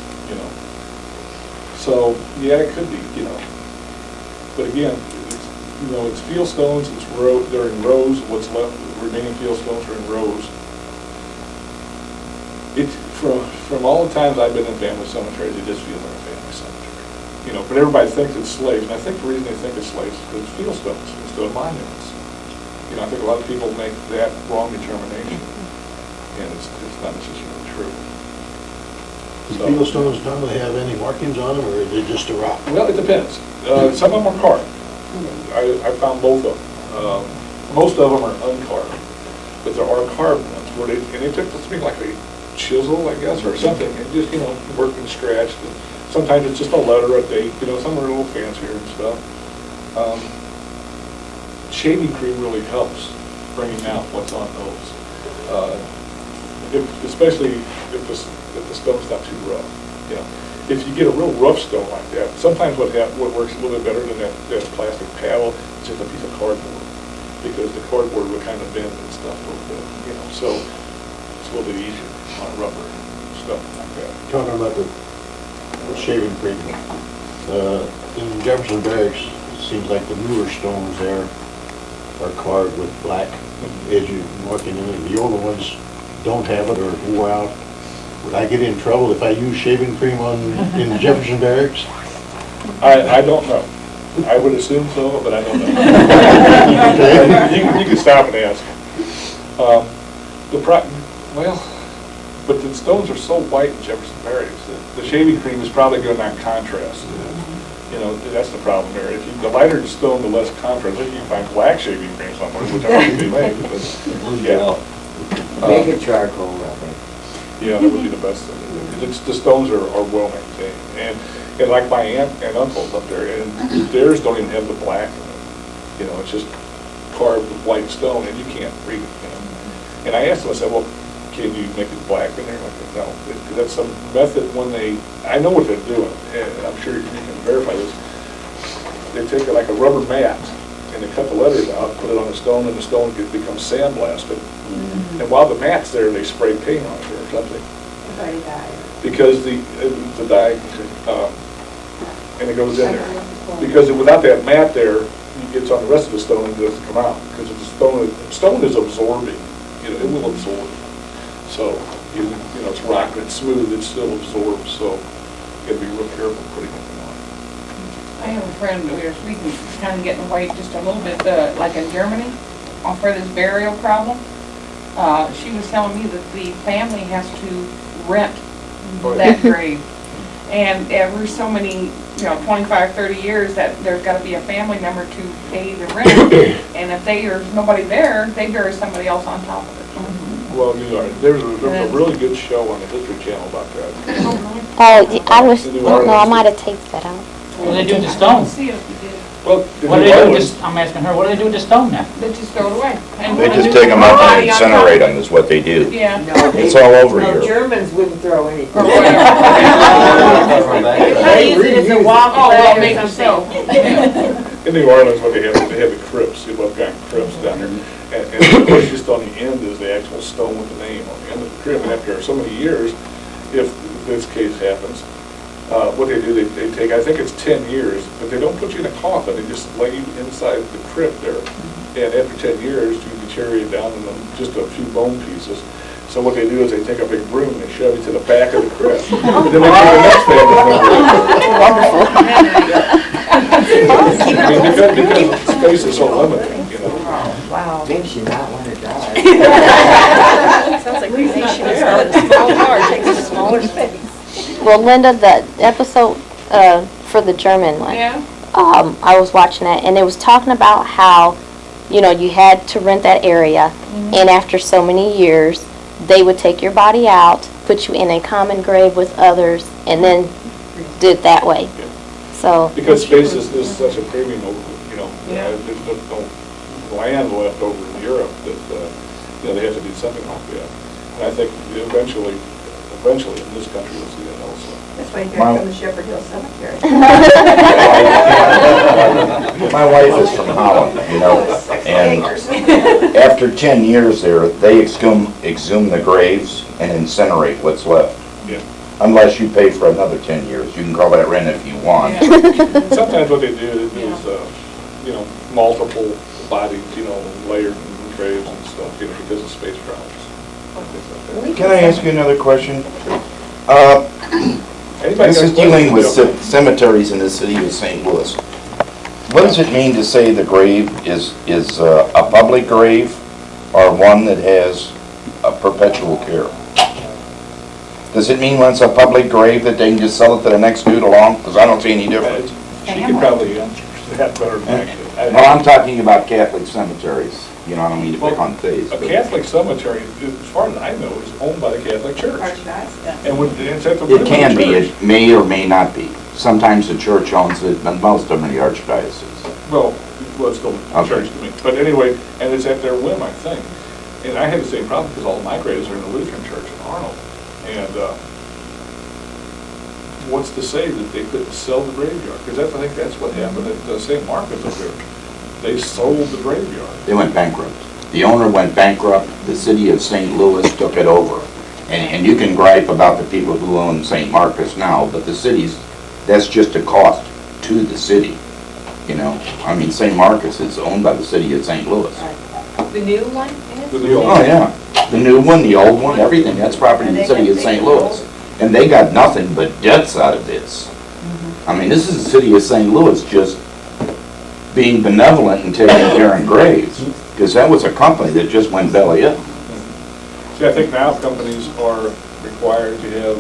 So, yeah, it could be, But again, it's field stones, they're in rows, what's left, the remaining field stones are in rows. From all the times I've been in family cemeteries, it just feels like a family cemetery. But everybody thinks it's slaves, and I think the reason they think it's slaves is because it's field stones instead of monuments. I think a lot of people make that wrong determination, and it's not necessarily true. Do field stones normally have any markings on them, or is it just a rock? Well, it depends. Some of them are carved. I found both of them. Most of them are uncarved, but there are carved ones where they took something like a chisel, I guess, or something, and just, worked and scratched. And sometimes it's just a letter, a date, some are a little fancier and stuff. Shaving cream really helps bringing out what's on those, especially if the stone's not too rough. If you get a real rough stone like that, sometimes what works a little bit better than that plastic paddle is just a piece of cardboard, because the cardboard will kind of bend and stuff a little bit, so it's a little bit easier on rubber stuff like that. Talking about the shaving cream, in Jefferson Barracks, it seems like the newer stones there are carved with black edges marking in it. The older ones don't have it or wore out. Would I get in trouble if I use shaving cream in Jefferson Barracks? I don't know. I would assume so, but I don't know. You can stop and ask. But the stones are so white in Jefferson Barracks that the shaving cream is probably going to not contrast. That's the problem there. The lighter the stone, the less contrast. If you can find black shaving cream somewhere, which I think they make, but yeah. Make it charcoal, I think. Yeah, that would be the best thing. The stones are well maintained, and like my aunt and uncles up there, and theirs don't even have the black in it. It's just carved with white stone, and you can't read it. And I asked them, I said, well, can you make it black in there? Like, no, because that's some method I know what they're doing, and I'm sure you can verify this. They take like a rubber mat, and they cut the letters out, put it on the stone, and the stone becomes sandblasted. And while the mat's there, they spray paint on it or something. Because the dye, and it goes in there. Because without that mat there, it gets on the rest of the stone and it doesn't come out. Because if the stone is absorbing, it will absorb. So, it's rock and it's smooth, it still absorbs. So, you got to be real careful putting it on. I have a friend, we were speaking, kind of getting white just a little bit, like in Germany, for this burial problem. she was telling me that the family has to rent that grave. And every so many, 25, 30 years, that there's got to be a family member to pay the rent. And if there's nobody there, they bury somebody else on top of it. Well, there's a really good show on the History Channel about that. I wish, no, I might have taped that out. What do they do with the stone? See if you did. Well, What do they do with this, I'm asking her, what do they do with the stone now? They just throw it away. And They just take them up and incinerate them is what they do. Yeah. No, It's all over no, here. Germans wouldn't throw anything. Or whatever. They use it as a walk Oh, well, or maybe something. In New Orleans, what they have is they have the crypts, the above-ground crypts down there. And of course, just on the end is the actual stone with the name on the end of the crypt. And after so many years, if this case happens, what they do, they take, I think it's 10 years, but they don't put you in a coffin, they just lay you inside the crypt there. And after 10 years, you deteriorate down in just a few bone pieces. So what they do is they take a big broom and they shove you to the back of the crypt. And then they take the next family member. Because space is so limited, Wow. Makes you not want to die. Sounds like cremation is not a small car, it takes a smaller space. Well, Linda, the episode for the German one, Yeah. I was watching that, and it was talking about how, you had to rent that area, and after so many years, they would take your body out, put you in a common grave with others, and then do it that way. Yeah. So. Because space is such a premium, Yeah. there's no land left over in Europe that, they have to do something like that. And I think eventually in this country we'll see that also. That's why you gotta come to Shepherd Hill Cemetery. My wife is from Holland, and after 10 years there, they exhume the graves and incinerate what's left. Yeah. Unless you pay for another 10 years. You can call that rent if you want. Sometimes what they do is, multiple bodies, layered in graves and stuff, because of space problems. Can I ask you another question? This is got dealing with questions? cemeteries in the city of St. Louis. What does it mean to say the grave is a public grave or one that has a perpetual care? Does it mean when it's a public grave that they can just sell it to the next dude along? Because I don't see any difference. She could probably answer that better than I could. Well, I'm talking about Catholic cemeteries. I don't mean to pick on faith. A Catholic cemetery, as far as I know, is owned by the Catholic Church. Archdiocese. And it's at the It can be, church. it may or may not be. Sometimes the church owns it, but most of them are the archdiocese. Well, it's still Okay. church to me. But anyway, and it's at their whim, I think. And I had the same problem because all of my graves are in the Lutheran Church in Arnold. And what's to say that they couldn't sell the graveyard? Because I think that's what happened at St. Marcus up there. They sold the graveyard. They went bankrupt. The owner went bankrupt, the city of St. Louis took it over. And you can gripe about the people who own St. Marcus now, but the cities, that's just a cost to the city. St. Marcus is owned by the city of St. Louis. The new one is? Oh, yeah. The new one, the old one, everything, that's property of the city of St. Louis. And they got nothing but debts out of this. This is the city of St. Louis just being benevolent and taking care of graves. Because that was a company that just went belly up. See, I think now companies are required to have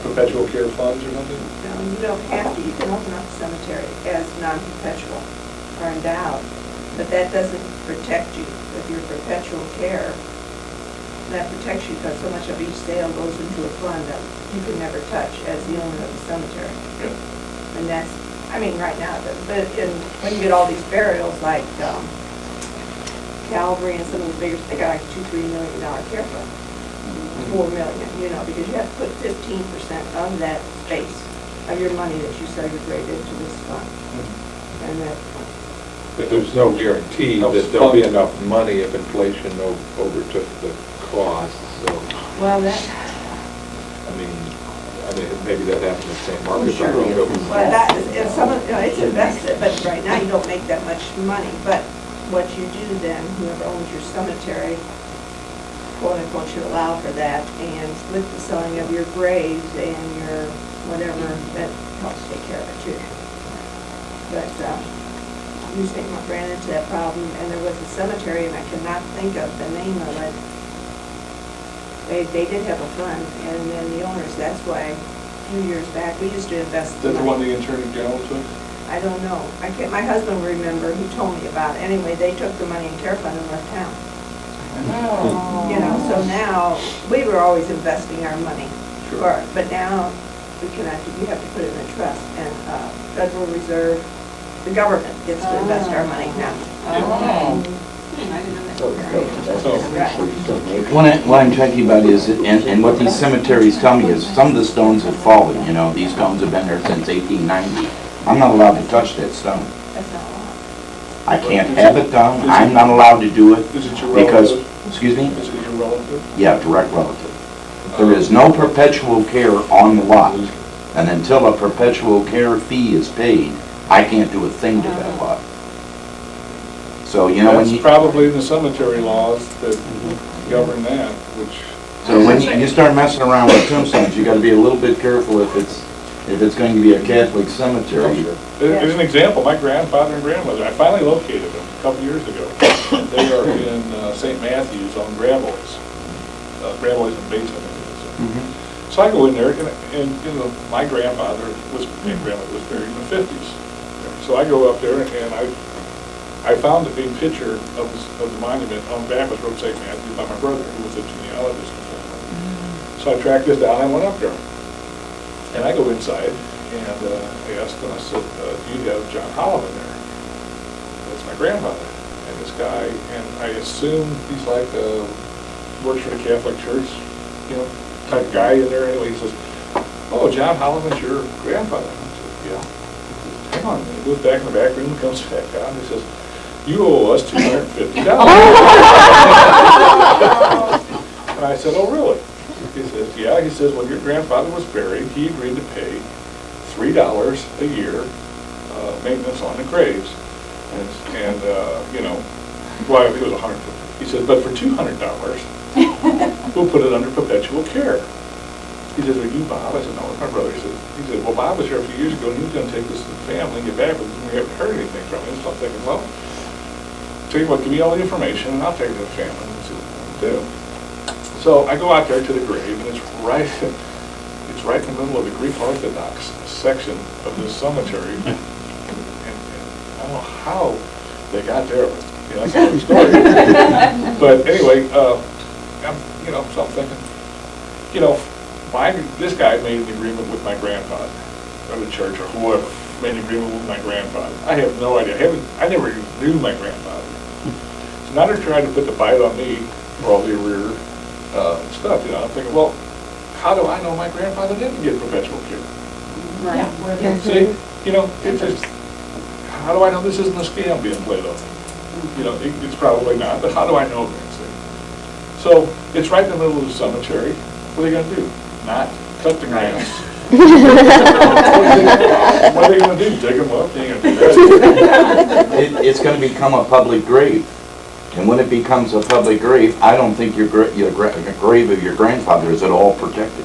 perpetual care funds or something. No, you don't have to, you can open up a cemetery as non-perpetual or endowed, but that doesn't protect you. If you're perpetual care, that protects you because so much of each sale goes into a fund that you can never touch as the owner of the cemetery. Yeah. And that's, right now, but when you get all these burials like Calvary and some of the bigger, they got like $2-3 million care fund. 4 million, because you have to put 15% of that space of your money that you sell your grave into this fund. And that. But there's no guarantee that there'll be enough money if inflation overtook the cost, so. Well, that. Maybe that happened at St. Marcus. Sure. Well, that is, if it's invested, but right now you don't make that much money. But what you do then, whoever owns your cemetery, quote unquote, should allow for that, and with the selling of your graves and your whatever, that helps take care of it too. But, Tuesday, I ran into that problem, and there was a cemetery, and I cannot think of the name of it. They did have a fund, and then the owners, that's why, a few years back, we used to invest Is the that the one money. the Attorney General took? I don't know. I can't, my husband will remember, he told me about it. Anyway, they took the money in care fund and left town. Oh. You know, so now, we were always investing our money, Sure. but now, we cannot, we have to put it in a trust, and Federal Reserve, the government gets to invest our money now. Oh. I didn't know that. So, What I'm talking about is, and what these cemeteries tell me is, some of the stones have fallen, you know, these stones have been there since 1890. I'm not allowed to touch that stone. That's not allowed. I can't have it done, I'm not allowed to do it, is it your because, relative? excuse me? Is it your relative? Yeah, direct relative. There is no perpetual care on the lot, and until a perpetual care fee is paid, I can't do a thing to that lot. So, you know, when That's you... probably the cemetery laws that govern that, which, So when you start messing around with tombstones, you gotta be a little bit careful if it's going to be a Catholic cemetery. as an example, my grandfather and grandmother, I finally located them a couple years ago. They are in St. Matthews on Grabois. Grabois and Bates, I think it is. So I go in there, and you know, my grandfather and grandmother was buried in the 50s. So I go up there, and I found a big picture of the monument on Baptist Road, St. Matthews, by my brother, who was a genealogist. So I tracked this down, I went up there. And I go inside, and I asked him, I said, do you have John Hallemann there? That's my grandfather. And this guy, and I assume he's like, works for the Catholic Church, you know, type guy in there. Anyway, he says, oh, John Hallemann's your grandfather. I said, yeah. He says, hang on a minute. He goes back in the back room, comes back out, and he says, you owe us $250. And I said, oh, really? He says, yeah. He says, when your grandfather was buried, he agreed to pay $3 a year maintenance on the graves. And you know, well, it was $150. He says, but for $200, we'll put it under perpetual care. He says, are you Bob? I said, no, it's my brother. He said, well, Bob was here a few years ago, and he was going to take this to the family and get back with us, and we haven't heard anything from him. So I'm thinking, well, tell you what, give me all the information, and I'll take it to the family and see what we can do. So I go out there to the grave, and it's right in the middle of the Greek Orthodox section of this cemetery. And I don't know how they got there, but you know, that's another story. But anyway, you know, so I'm thinking, you know, this guy made an agreement with my grandfather, or the church, or whoever made an agreement with my grandfather. I have no idea. I never even knew my grandfather. So now they're trying to put the bite on me for all the arrear stuff, you know. I'm thinking, well, how do I know my grandfather didn't get perpetual care? Right. See, you know, it's just, how do I know this isn't a scam being played on me? You know, it's probably not, but how do I know this? So it's right in the middle of the cemetery. What are they going to do? Not cut the grass. What are they going to do? Dig them up? They ain't going to do that. It's going to become a public grave. And when it becomes a public grave, I don't think your grave of your grandfather is at all protected.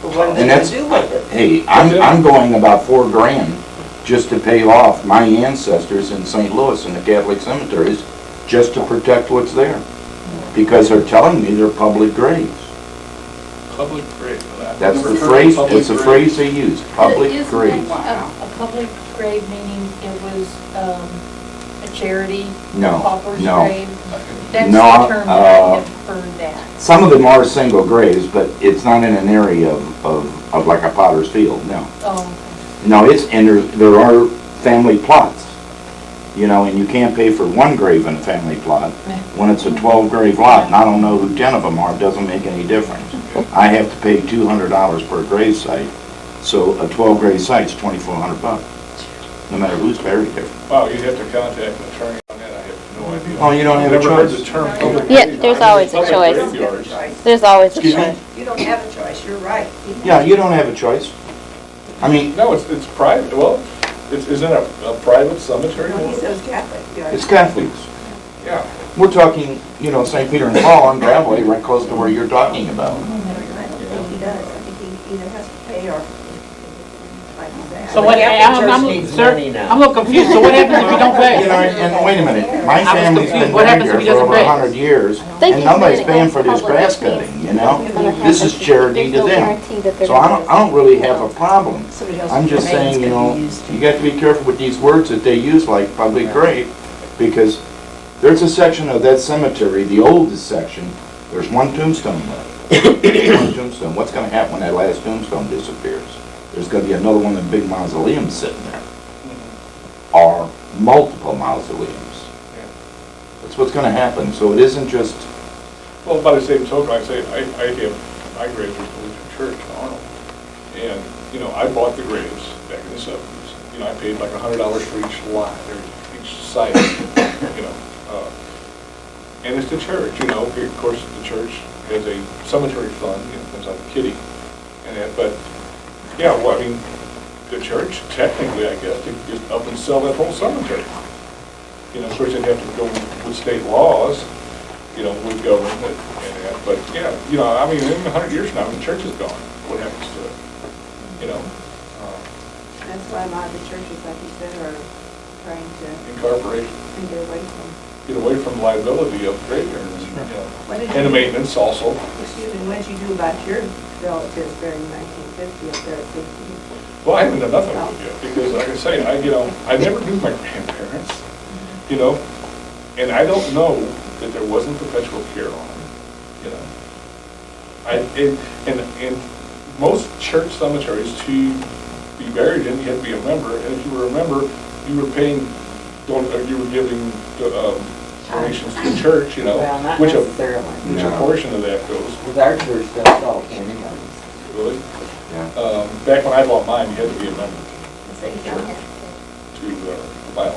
But what are they And gonna that's, do with it? hey, I'm going about $4,000 just to pay off my ancestors in St. Louis in the Catholic cemeteries, just to protect what's there. Because they're telling me they're public graves. Public grave. That's the phrase, it's a phrase they use, public Isn't grave. that a public grave, meaning it was a charity, No, pauper's no. grave? That's No, the term that I have heard that. Some of them are single graves, but it's not in an area of like a potter's field, no. Oh, No, and there are family plots, you know, and you can't pay for one grave in a family plot. When it's a 12 grave lot, and I don't know who 10 of them are, it doesn't make any difference. I have to pay $200 per grave site, so a 12 grave site's $2,400, no matter who's buried there. Wow, you'd have to contact an attorney on that. I have no idea. Oh, you don't have a Never heard choice. the term public Yeah, grave. there's I always a public choice. graveyards. There's always a Excuse me? choice. You don't have a choice, you're right. Yeah, you don't have a choice. I mean, No, it's private. Well, isn't it a private cemetery? No, he says Catholic. Yeah. it's Catholics. Yeah. We're talking, you know, St. Peter and Paul on Gravely, right close to where you're talking about. I don't think he does. I think he either has to pay or like that. So what, Church needs money now. I'm a little confused, so what happens if you don't pay? You know, and wait a minute, my I was family's confused. been What married happens here if he for doesn't over pay? 100 years, They and keep nobody's saying paying it's for this public, grass which means cutting, you know? you're gonna have This to- is charity there's to no them. guarantee that they're So gonna I don't really have a problem. Somebody else's I'm just remains saying, you could know, be used. you got to be careful with these words that they use, like public grave, because there's a section of that cemetery, the oldest section, there's one tombstone left. One tombstone. What's gonna happen when that last tombstone disappears? There's gonna be another one of the big mausoleums sitting there. Or multiple mausoleums. That's what's gonna happen, so it isn't just, Well, by the same token, I say, I have, my graves are at the church in Arnold. And, you know, I bought the graves back in the 70s. You know, I paid like $100 for each lot, or each site, you know. And it's the church, you know, of course, the church has a cemetery fund, you know, comes out of kitty. And that, but, yeah, well, I mean, the church, technically, I guess, could just up and sell that whole cemetery. You know, of course, they'd have to go with state laws, you know, with government and that, but, yeah, you know, I mean, in 100 years from now, when the church is gone, what happens to it? You know? That's why a lot of the churches, like you said, are trying to Incorporation, get away from. liability of graveyards, you know, What did and the you- maintenance also. Excuse me, what did you do about your relatives buried in 1950 up there at 15? Well, I haven't done nothing with it yet, because like I say, you know, I never knew my grandparents, you know, and I don't know that there wasn't perpetual care on them, you know. In most church cemeteries, to be buried in, you had to be a member, and if you were a member, you were paying, you were giving donations to the church, you know. Well, not which necessarily. a portion of that goes, Because our church does sell anyways. really. Yeah. Back when I bought mine, you had to be a member to buy a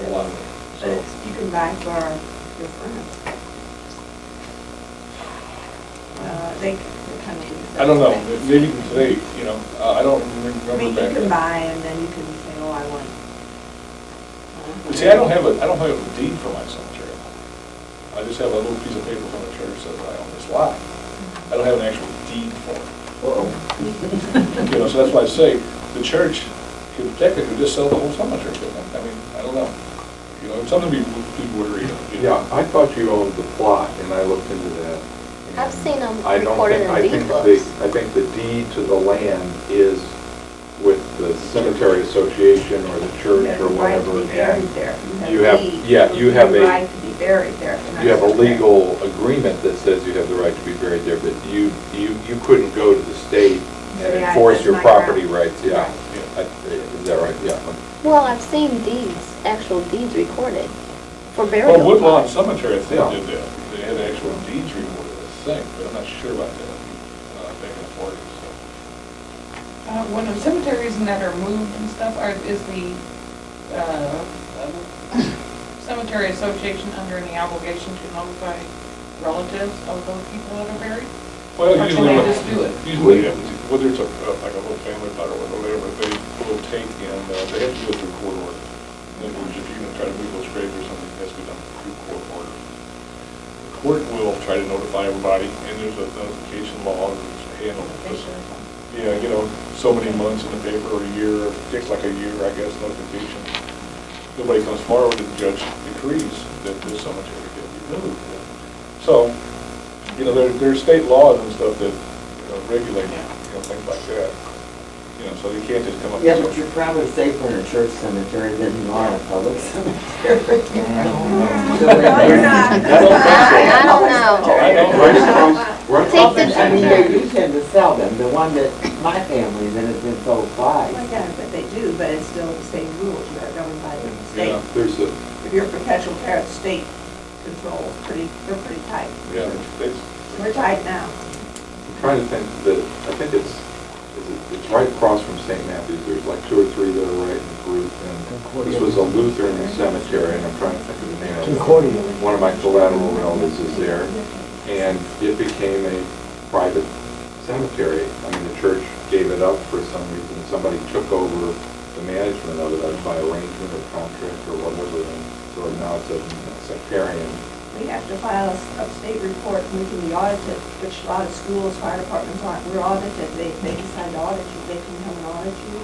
lot of it. But it's, you can buy for your friends. They kind of do the I don't know, same thing. maybe today, you know, I don't I remember mean, back you can then. buy and then you can say, oh, I want. But see, I don't have a deed for my cemetery. I just have a little piece of paper from the church that says I own this lot. I don't have an actual deed for it. You know, so that's why I say, the church could technically just sell the whole cemetery to them. I mean, I don't know. You know, it's something to be worried of. You know. Yeah, I thought you owned the plot, and I looked into that. I've seen them I don't recorded think, in deed books. I think the deed to the land is with the cemetery association or the church or whatever. And you have, yeah, you have the right a, to be buried there. if you're not you have a cemetery. legal agreement that says you have the right to be buried there, but you couldn't go to the state and Yeah, enforce that's your my property ground. rights, yeah. Is that right? Yeah. Well, I've seen deeds, actual deeds recorded for burial Well, Woodlawn plots. Cemetery, I think, Yeah. did that. They had actual deeds recorded, I think, but I'm not sure about that, back in the 40s. So. When the cemeteries and that are moved and stuff, is the cemetery association under any obligation to notify relatives of those people that are buried? Well, Or can usually, they just do it? usually, whether it's like a whole family plot or whatever, they will take and they have to go through court order. In other words, if you're going to try to move those graves or something, it has to be done through court order. The court will try to notify everybody, and there's a notification law that's handled. Yeah, you know, so many months in the paper or a year, it takes like a year, I guess, notification. Nobody comes forward and the judge decrees that this cemetery can be moved. So, you know, there's state laws and stuff that regulate, you know, things like that. You know, so you can't just come up Yeah, with but you're probably safer in a church cemetery than you are in a public cemetery. No, you're not. I don't know. I mean, you tend to sell them. The one that my family that has been sold twice. Oh my God, but they do, but it's still the same rules. You are governed by the state. Yeah. There's a, If you're perpetual care, the state controls they're pretty tight. Yeah, We're tight now. I'm trying to think that, I think it's right across from St. Matthew's. There's like 2 or 3 that are right in the group. And this was a Lutheran cemetery, and I'm trying to think of the name of it. One of my collateral relatives is there. And it became a private cemetery. I mean, the church gave it up for some reason. Somebody took over the management of it by arrangement or contract or whatever. And so now it's a sectarian. We have to file a state report, and we can be audited, which a lot of schools, fire departments aren't. We're audited. They decide to audit you. They can come and audit you.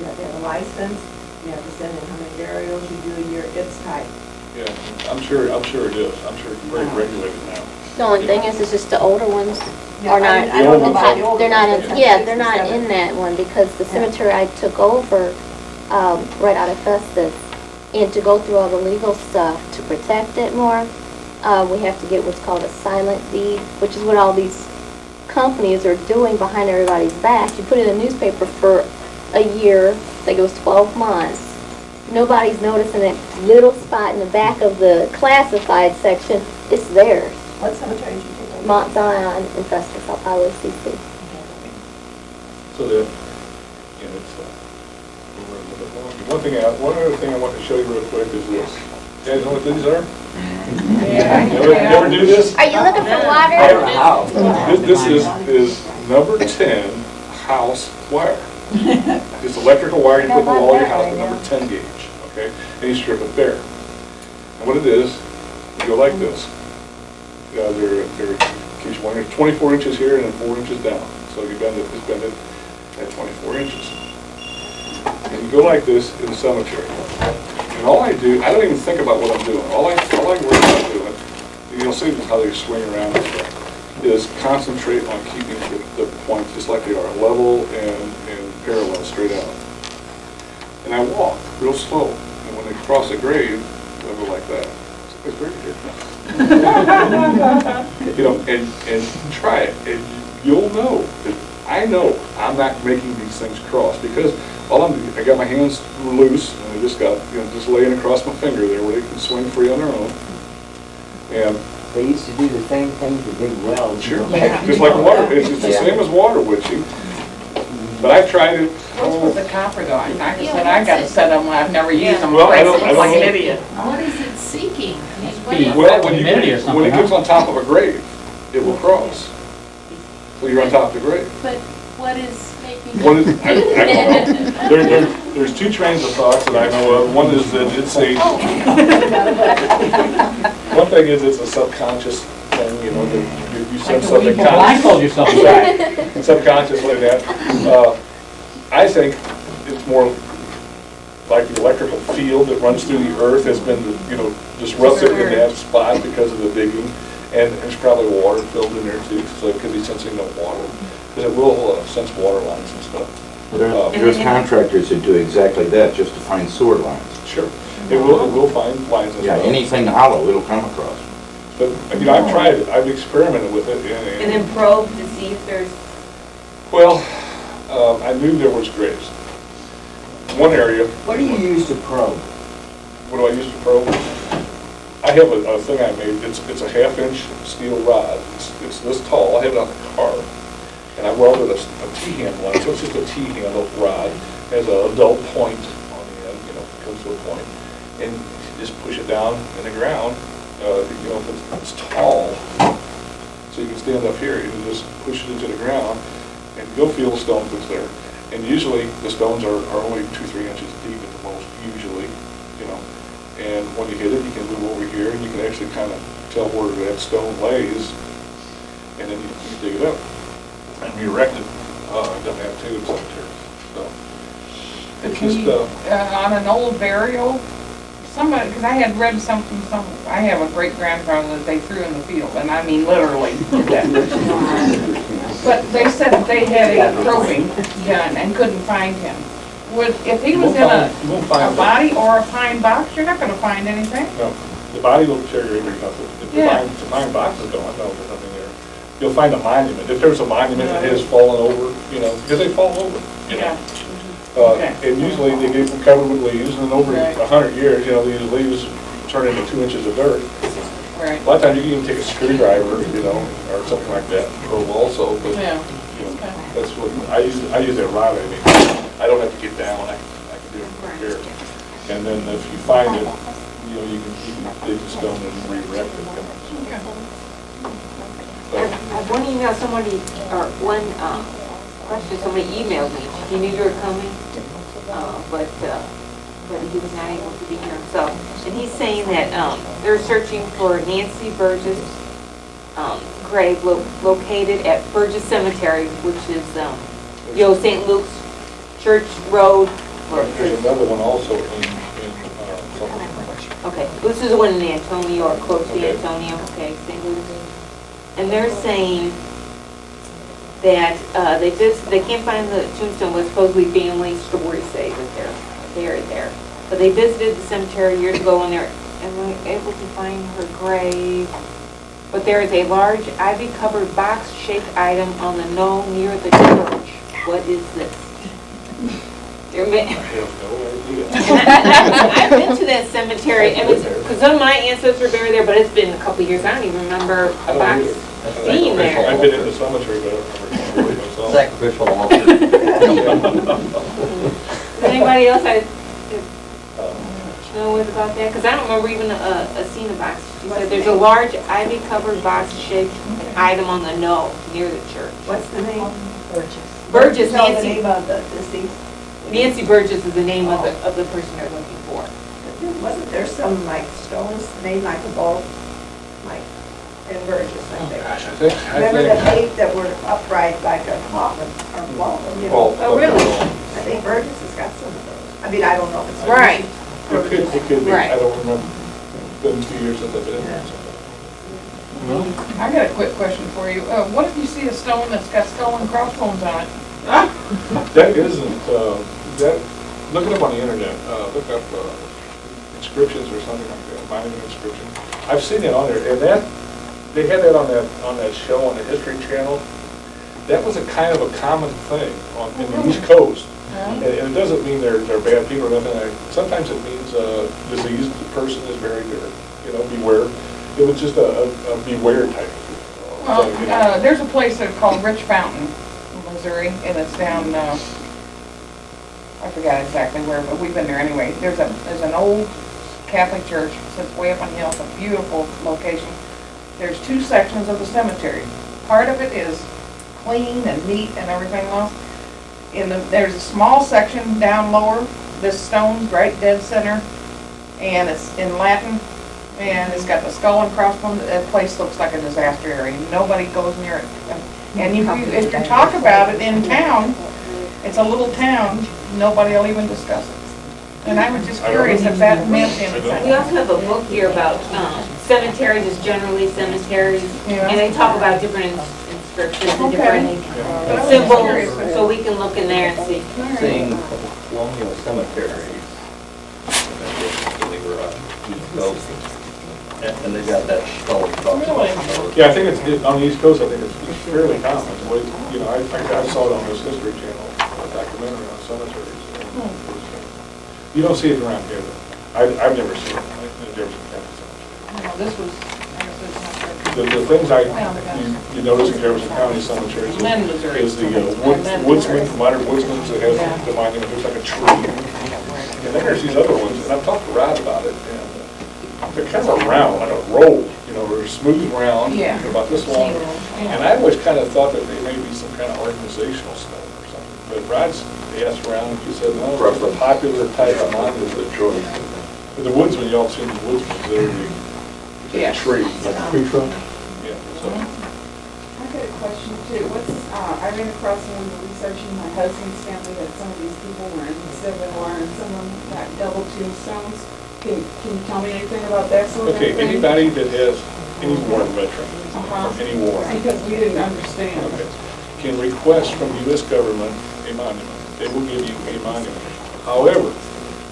You have to have a license, you have to send in how many burials you do a year, it's tight. Yeah, I'm sure it is. I'm sure it's very regulated now. The only thing is just the older ones Yeah, are not, I don't know about the older they're not, ones, in but yeah, six they're or not seven. in that one because the cemetery I took over, right out of Festus, and to go through all the legal stuff to protect it more, we have to get what's called a silent deed, which is what all these companies are doing behind everybody's back. You put it in the newspaper for a year, I think it was 12 months. Nobody's noticing that little spot in the back of the classified section. It's theirs. What cemetery did you take over? Mount Zion in Festus, I'll probably CC. So then, you know, it's, we're a little bit long. One other thing I want to show you real quick is this. You guys know what these are? You ever do this? Are you looking for water? This is number 10 house wire. It's electrical wire you put in the wall of your house, the number 10 gauge, okay? And you strip it bare. And what it is, you go like this. They're keeps you wondering, 24 inches here and then 4 inches down. So you bend it at 24 inches. And you go like this in the cemetery. And all I do, I don't even think about what I'm doing. All I worry about doing, and you'll see how they swing around and stuff, is concentrate on keeping the points just like they are, level and parallel straight out. And I walk real slow. And when they cross a grave, they'll go like that. It's very different. You know, and try it, and you'll know that I know I'm not making these things cross because I got my hands loose and I just got, just laying across my finger there where they can swing free on their own. And They used to do the same thing to dig wells. sure, just like water, it's the same as water witching. But I tried it. What's with the copper though? I said I got a set of them, I've never used them. Well, I don't Like an know. idiot. What is it seeking? Well, when Humidity or something, it gets huh? on top of a grave, it will cross. So you're on top of the grave. But what is making? What is, I don't know. There's two trains of thoughts that I know of. One is that it's one thing is it's a subconscious thing, that you sense something Blindfold yourself. Right. Subconscious like that. I think it's more like the electrical field that runs through the earth has been, disrupted in that spot because of the digging. And there's probably water filled in there too, so it could be sensing the water. Because it will sense water lines and stuff. There's contractors that do exactly that, just to find sewer lines. Sure. It will find lines and Yeah, stuff. anything hollow, it'll come across. But, I've tried it. I've experimented with it. And then probe to see if there's, Well, I knew there was graves. One area. What do you use to probe? What do I use to probe? I have a thing I made. It's a 1/2-inch steel rod. It's this tall. I have it on the car. And I welded a T-handle on it. So it's just a T-handle rod. It has a dull point on the end, comes to a point. And you just push it down in the ground. If it's tall, so you can stand up here and just push it into the ground and go feel the stone that's there. And usually the stones are only 2-3 inches deep at the most, usually, And when you hit it, you can move over here and you can actually kind of tell where that stone lays, and then you dig it up and re-erect it. I've done that too in cemeteries. So it's just On an old burial, somebody, because I had read something, I have a great-grandfather that they threw in the field, and I mean literally did that. But they said that they had a probing done and couldn't find him. If he was in a body or a pine box, you're not going to find anything. No, the body will deteriorate or nothing. If the pine box is gone, no, there's nothing there. You'll find a monument. If there's a monument that has fallen over, because they fall over, And usually they get them covered with leaves, and over 100 years, these leaves turn into 2 inches of dirt. Right. A lot of times you can even take a screwdriver, or something like that, probe also, but, that's what, I use that rod, I don't have to get down, I can do it from here. And then if you find it, you can dig the stone and re-erect it. one email, one question, somebody emailed me. He knew you were coming, but he was not able to be here himself. And he's saying that they're searching for Nancy Burgess' grave located at Burgess Cemetery, which is St. Luke's Church Road, There's another one also in Okay, this is the one in Antonio, or close to Okay. Antonio, okay, St. Louis. And they're saying that they can't find the tombstone, but supposedly family stories say that they're there. But they visited the cemetery years ago and were able to find her grave. But there is a large ivy-covered box-shaped item on the knoll near the church. What is this? I have no idea. I've been to that cemetery, and because some of my ancestors are buried there, but it's been a couple of years. I don't even remember I a don't box either. being there. I've been in the cemetery, but I don't remember myself. Sacrificial altar. Does anybody else know what about that? Because I don't remember even seeing a box. She said there's a large ivy-covered box-shaped item on the knoll near the church. What's the name? Burgess, No, the Nancy. name of the deceased. Nancy Burgess is the name of the person they're looking for. Wasn't there some like stones made like a bowl, like in Burgess, I think? Gosh, I think. Remember the eight that were upright like a coffin or wall, you know? Oh, really? I think Burgess has got some of those. I mean, I don't know if it's. Right. It could be. Right. I don't remember. It's been 2 years since I've been in there. I got a quick question for you. What if you see a stone that's got skull and crossbones on it? That isn't, look it up on the internet, look up inscriptions or something like that, monument inscription. I've seen it on there, and they had that on that show on the History Channel. That was a kind of a common thing in the East Coast. And it doesn't mean they're bad people or nothing. Sometimes it means diseased person is buried there, beware. It was just a beware type of Well, thing, you know. there's a place that's called Rich Fountain, Missouri, and it's down, I forgot exactly where, but we've been there anyway. There's an old Catholic church, sits way up on the hill. It's a beautiful location. There's two sections of the cemetery. Part of it is clean and neat and everything else. There's a small section down lower, this stone's right dead center, and it's in Latin, and it's got the skull and crossbones. That place looks like a disaster area. Nobody goes near it. And if you talk about it in town, it's a little town, nobody will even discuss it. And I was just curious if that meant anything. We also have a book here about cemeteries, just generally cemeteries, Yeah. and they talk about different inscriptions and Okay. different symbols, so we can look in there and see. Seeing colonial cemeteries, they were East Coast, and they got that skull cross. Yeah, I think it's on the East Coast. I think it's fairly common. I saw it on this History Channel documentary on cemeteries. You don't see it around here, though. I've never seen it in Jefferson County Cemetery. This was, The things you notice in Jefferson County cemeteries Lynn, Missouri. is the woodsman, modern woodsman that has the monument, looks like a tree. And then there's these other ones, and I've talked to Rod about it, and they're kind of round, like a roll, or smooth round, Yeah. about this long. And I always kind of thought that they may be some kind of organizational stone or something. But Rod's asked around, and he said, no, it's a popular type of monument. But the woodsman, y'all seen the woodsman, they're the tree. Like a tree trunk? Yeah, so. I got a question too. I ran across when we were researching my husband's family that some of these people were in Civil War and some of them got double tombstones. Can you tell me anything about that sort of Okay, thing? anybody that has any war veteran, Uh-huh. from any war, Because we didn't understand. okay, can request from the U.S. government a monument. They will give you a monument. However,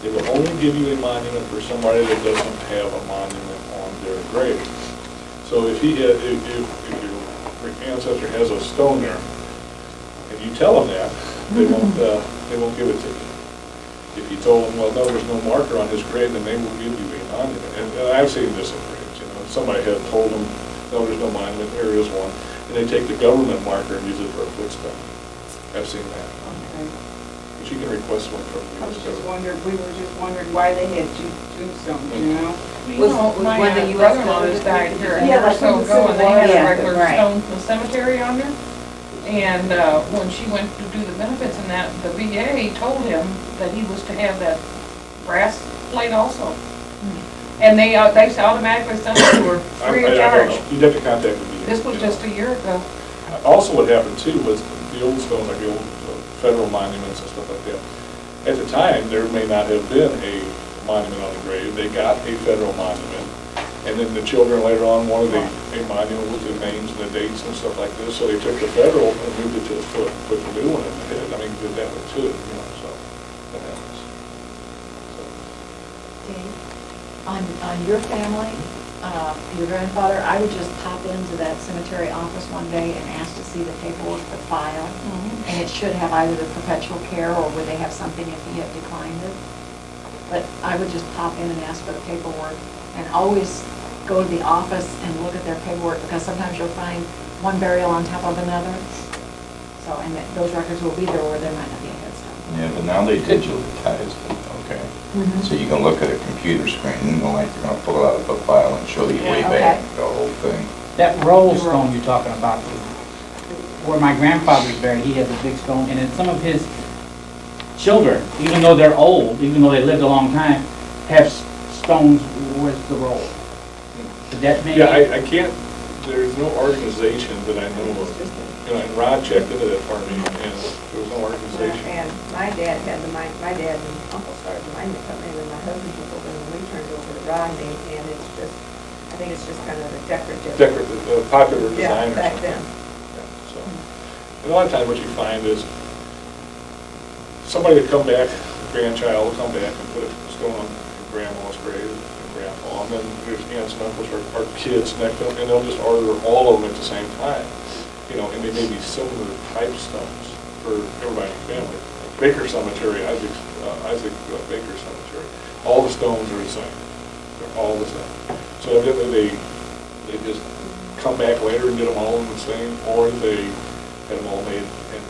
they will only give you a monument for somebody that doesn't have a monument on their grave. So if your ancestor has a stone there, and you tell them that, they won't give it to you. If you told them, well, no, there's no marker on his grave, then they will give you a monument. And I've seen this in graves, somebody had told them, no, there's no monument, there is one, and they take the government marker and use it for a footstone. I've seen that. Okay. But you can request one from the I was U.S. just government. we were just wondering why they had two tombstones, you know? You know, my when the US brother-in-law just died here a Yeah, year or like so when the ago, and they Civil had War, a regular right. stone from the cemetery on there. And when she went to do the benefits and that, the VA told him that he was to have that brass plate also. And they automatically sent it to her free of I don't charge. know. You'd have to contact the VA. This was just a year ago. Also, what happened too was the old stones, like the old federal monuments and stuff like that, At the time, there may not have been a monument on the grave. They got a federal monument. And then the children later on wanted a monument with the names and the dates and stuff like this. So they took the federal and moved it to the foot, put the new one in the head. I mean, did that one too, you know, so that happens. So. On your family, your grandfather, I would just pop into that cemetery office one day and ask to see the paperwork, the file. And it should have either the perpetual care or would they have something if he had declined it. But I would just pop in and ask for the paperwork and always go to the office and look at their paperwork because sometimes you'll find one burial on top of another. So, and those records will be there or there might not be a headstone. Yeah, but now they digitized it, okay? So you can look at a computer screen, and like you're gonna pull it out of a file and show you way back, the whole thing. That roll stone you're talking about, where my grandfather's buried, he has a big stone, and then some of his children, even though they're old, even though they lived a long time, have stones with the roll. That may... Yeah, I can't, there's no organization that I know of. You know, and Rod checked into that for me, and there was no organization. And my dad had my dad and uncle started the mining company, and then my husband took over, and we turned over to Rodney, and it's just, I think it's just kind of a decorative. Popular design. Yeah, back then. Yeah, so. And a lot of times what you find is somebody would come back, a grandchild will come back and put a stone on grandma's grave, and grandpa, and then there's aunts and uncles or kids next to them, and they'll just order all of them at the same time. You know, and they may be similar type stones for everybody in the family. Baker Cemetery, Isaac Baker Cemetery, all the stones are the same. They're all the same. So evidently they just come back later and get them all in the same, or they had them all made and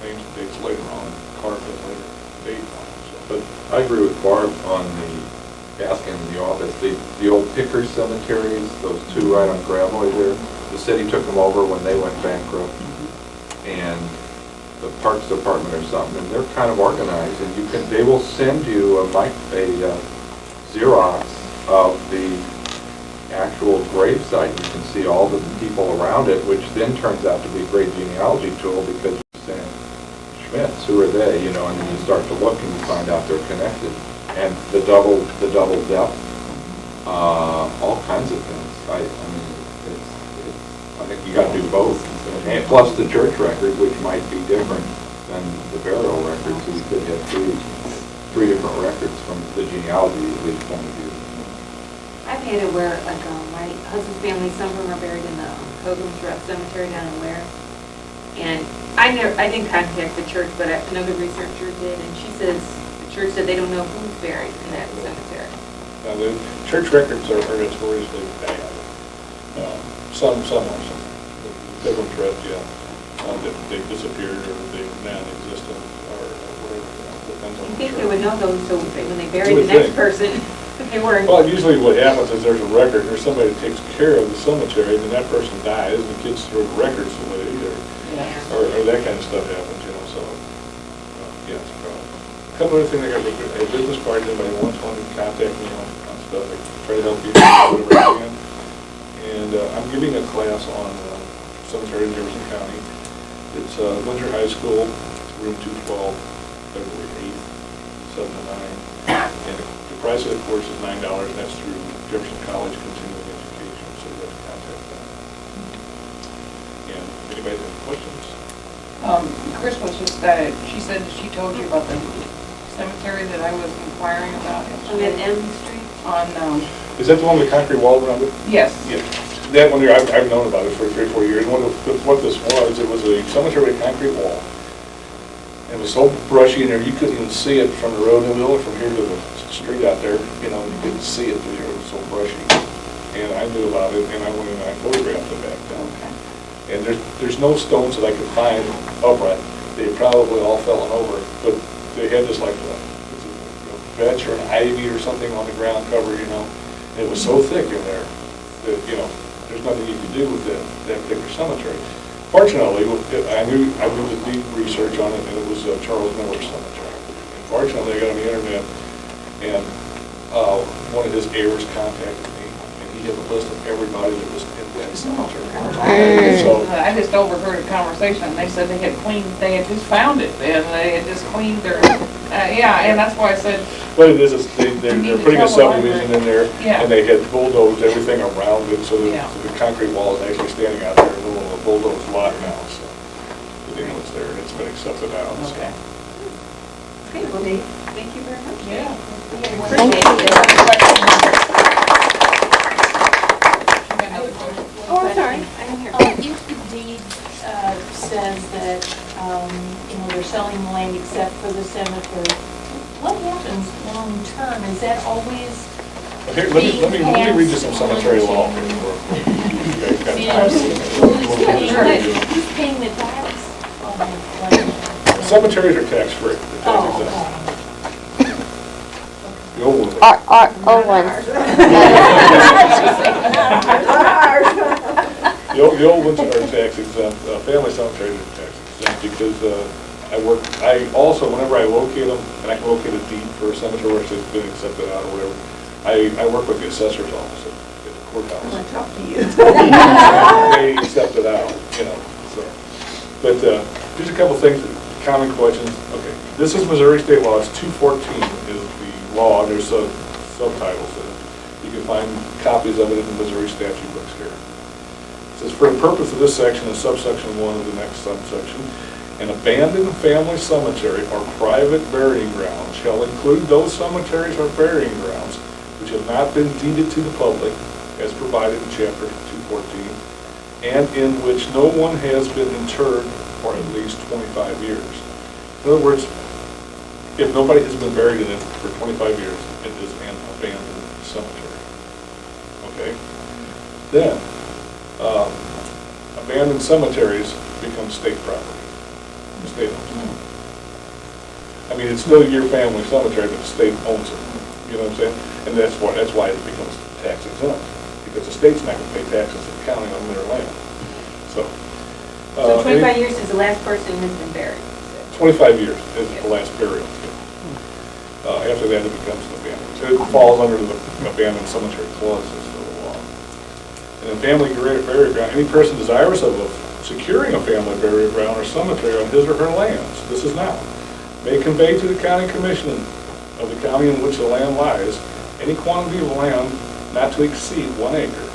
names and dates later on, carved at later date on them. So. But I agree with Barb on the asking in the office. The old Picker cemeteries, those two right on Gravois there, the city took them over when they went bankrupt, and the Parks Department or something, and they're kind of organized, and they will send you a Xerox of the actual grave site. You can see all the people around it, which then turns out to be a great genealogy tool because you're saying, Schmitz, who are they, you know, and then you start to look and you find out they're connected. And the double depth, all kinds of things. I mean, I think you got to do both, and plus the church record, which might be different than the burial record, so you could have three different records from the genealogy at least point of view. I've had it where, like, my husband's family, some of them are buried in the Pilgrim's Rest Cemetery down in Ware. And I didn't contact the church, but another researcher did, and she says, the church said they don't know who's buried in that cemetery. Now, the church records are notoriously bad. Some are. Pilgrim's Rest, yeah. They disappeared or they're non-existent or whatever. Depends on You the think church. they would know those, so when they bury the next person, they weren't. Well, usually what happens is there's a record, there's somebody that takes care of the cemetery, and then that person dies, and the kids throw the records away, or that kind of stuff happens, you know, so, yeah, it's a problem. A couple other things, I got a business card, anybody wants one, contact me on stuff, I try to help you whatever I can. And I'm giving a class on cemetery in Jefferson County. It's Winter High School, room 212, February 8th, 7 to 9. And the price of the course is $9, and that's through Jefferson College Continuing Education, so you have to contact them. And if anybody has any questions? Chris was just, she said that she told you about the cemetery that I was inquiring about. On that M Street? On, Is that the one with the concrete wall around it? yes. Yeah. That one there, I've known about it for 3 or 4 years. What this was, it was a cemetery with a concrete wall. It was so brushy in there, you couldn't even see it from the road. It was only from here to the street out there, you know, you couldn't see it because it was so brushy. And I knew about it, and I went and I photographed it back then. And there's no stones that I could find upright. They probably all fallen over, but they had this like a vetch or an ivy or something on the ground cover, you know. And it was so thick in there that, you know, there's nothing you could do with that particular cemetery. Fortunately, I knew the deep research on it, and it was Charles Miller Cemetery. And fortunately, I got on the internet, and one of his heirs contacted me, and he had a list of everybody that was in that cemetery. So I just overheard a conversation, and they said they had just found it, and they had just cleaned their Yeah, and that's why I said, What it is they're need to putting a tell the subdivision in there, Yeah. and they had bulldozed everything around it, so Yeah. the concrete wall is actually standing out there in the middle of a bulldozed lot now, so they know it's there, and it's been accepted out, so. okay. Okay, well, thank you very much. Yeah. Thank Oh, I'm sorry, I didn't hear. If the deed says that, they're selling the land except for the cemetery, what happens long-term? Is that always, Here, let me read you some cemetery law. who's paying the tax on the land? Cemeteries are tax-free, they're tax exempt. The old ones are. Old ones. The old ones are tax exempt, family cemeteries are tax exempt because I also, whenever I locate them, and I can locate a deed for a cemetery where it's been accepted out or whatever, I work with the assessor's office at the I courthouse. want to talk to you. They accept it out, so. But here's a couple things, common questions. Okay, this is Missouri state law, it's 214 is the law, there's subtitles in it. You can find copies of it in the Missouri statute books here. It says, for the purpose of this section and subsection 1 of the next subsection, an abandoned family cemetery or private burying ground shall include those cemeteries or burying grounds which have not been deeded to the public as provided in chapter 214 and in which no one has been interred for at least 25 years. In other words, if nobody has been buried in it for 25 years, it is an abandoned cemetery. Okay? Then, abandoned cemeteries become state property. The state owns it. I mean, it's still your family cemetery, but the state owns it. You know what I'm saying? And that's why it becomes tax exempt, because the state's not going to pay taxes to the county on their land. So 25 years is the last person who's been buried. 25 years is the last burial. After that, it becomes an abandoned. So it falls under the abandoned cemetery clauses of the law. And a family burial ground, any person desirous of securing a family burial ground or cemetery on his or her lands, this is now, may convey to the county commission of the county in which the land lies any quantity of land not to exceed 1 acre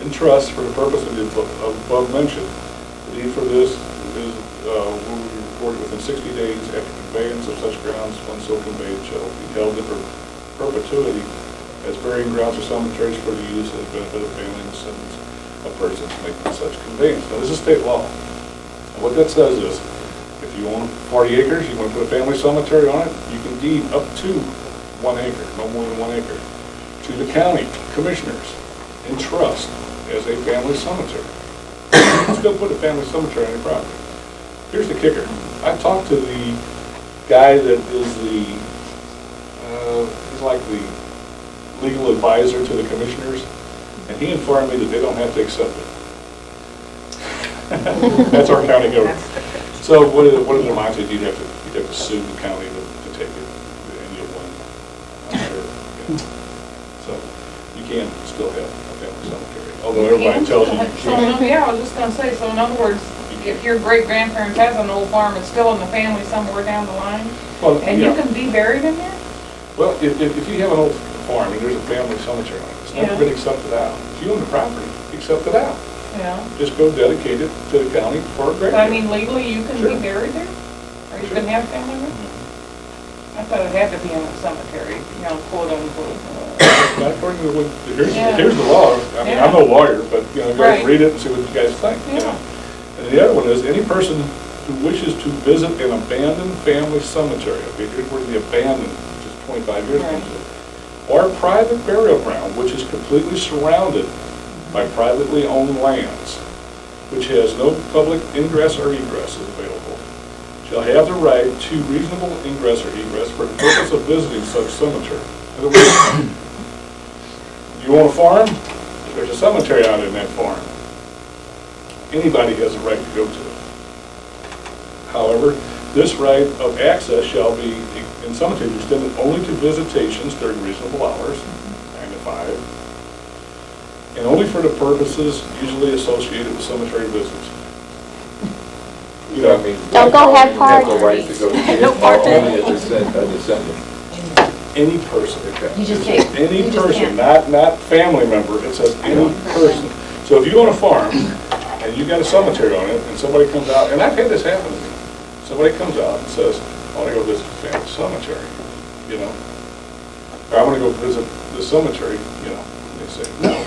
in trust for the purpose of the above mentioned. The deed for this will be recorded within 60 days after conveyance of such grounds. When so conveyed shall be held in perpetuity as burying grounds or cemeteries for the use and benefit of family and descendants of persons making such conveyance. Now, this is state law. And what that says is, if you own 40 acres, you want to put a family cemetery on it, you can deed up to 1 acre, no more than 1 acre, to the county commissioners in trust as a family cemetery. Let's go put a family cemetery on your property. Here's the kicker. I talked to the guy that is he's like the legal advisor to the commissioners, and he informed me that they don't have to accept it. That's our county government. So what it amounts to, you'd have to sue the county to take it, and you'll win. I'm sure. So you can still have a family cemetery, although everybody tells you you can't. Yeah, I was just gonna say, so in other words, if your great-grandparents has an old farm, it's still in the family somewhere down the line, Well, and you can be buried in there? Well, if you have an old farm and there's a family cemetery on it, it's never Yeah. been accepted out. If you own the property, accept it out. Yeah. Just go dedicate it to the county for a grave. But I mean, legally, you can be Sure. buried there? Or you can have family there? I thought it had to be in a cemetery, quote unquote. Not according to what, Yeah. here's the law. I mean, I'm no lawyer, but, you guys Right. read it and see what you guys think, Yeah. And the other one is, any person who wishes to visit an abandoned family cemetery, okay, here's where the abandoned, which is 25 years Right. comes in, or private burial ground, which is completely surrounded by privately owned lands, which has no public ingress or egress is available, shall have the right to reasonable ingress or egress for the purpose of visiting such cemetery. In other words, you own a farm, there's a cemetery out in that farm. Anybody has a right to go to it. However, this right of access shall be, in cemeteries, extended only to visitations during reasonable hours, 9 to 5, and only for the purposes usually associated with cemetery visits. you know, I mean. Don't go have Have the right to go to jail, No or parties. only a descendant. any person. You just It says can't. Any You just person, can't. not family member, it says any person. So if you own a farm, and you got a cemetery on it, and somebody comes out, and I've had this happen to me, somebody comes out and says, I want to go visit the family cemetery, you know? Or I want to go visit the cemetery, you know? And they say, no,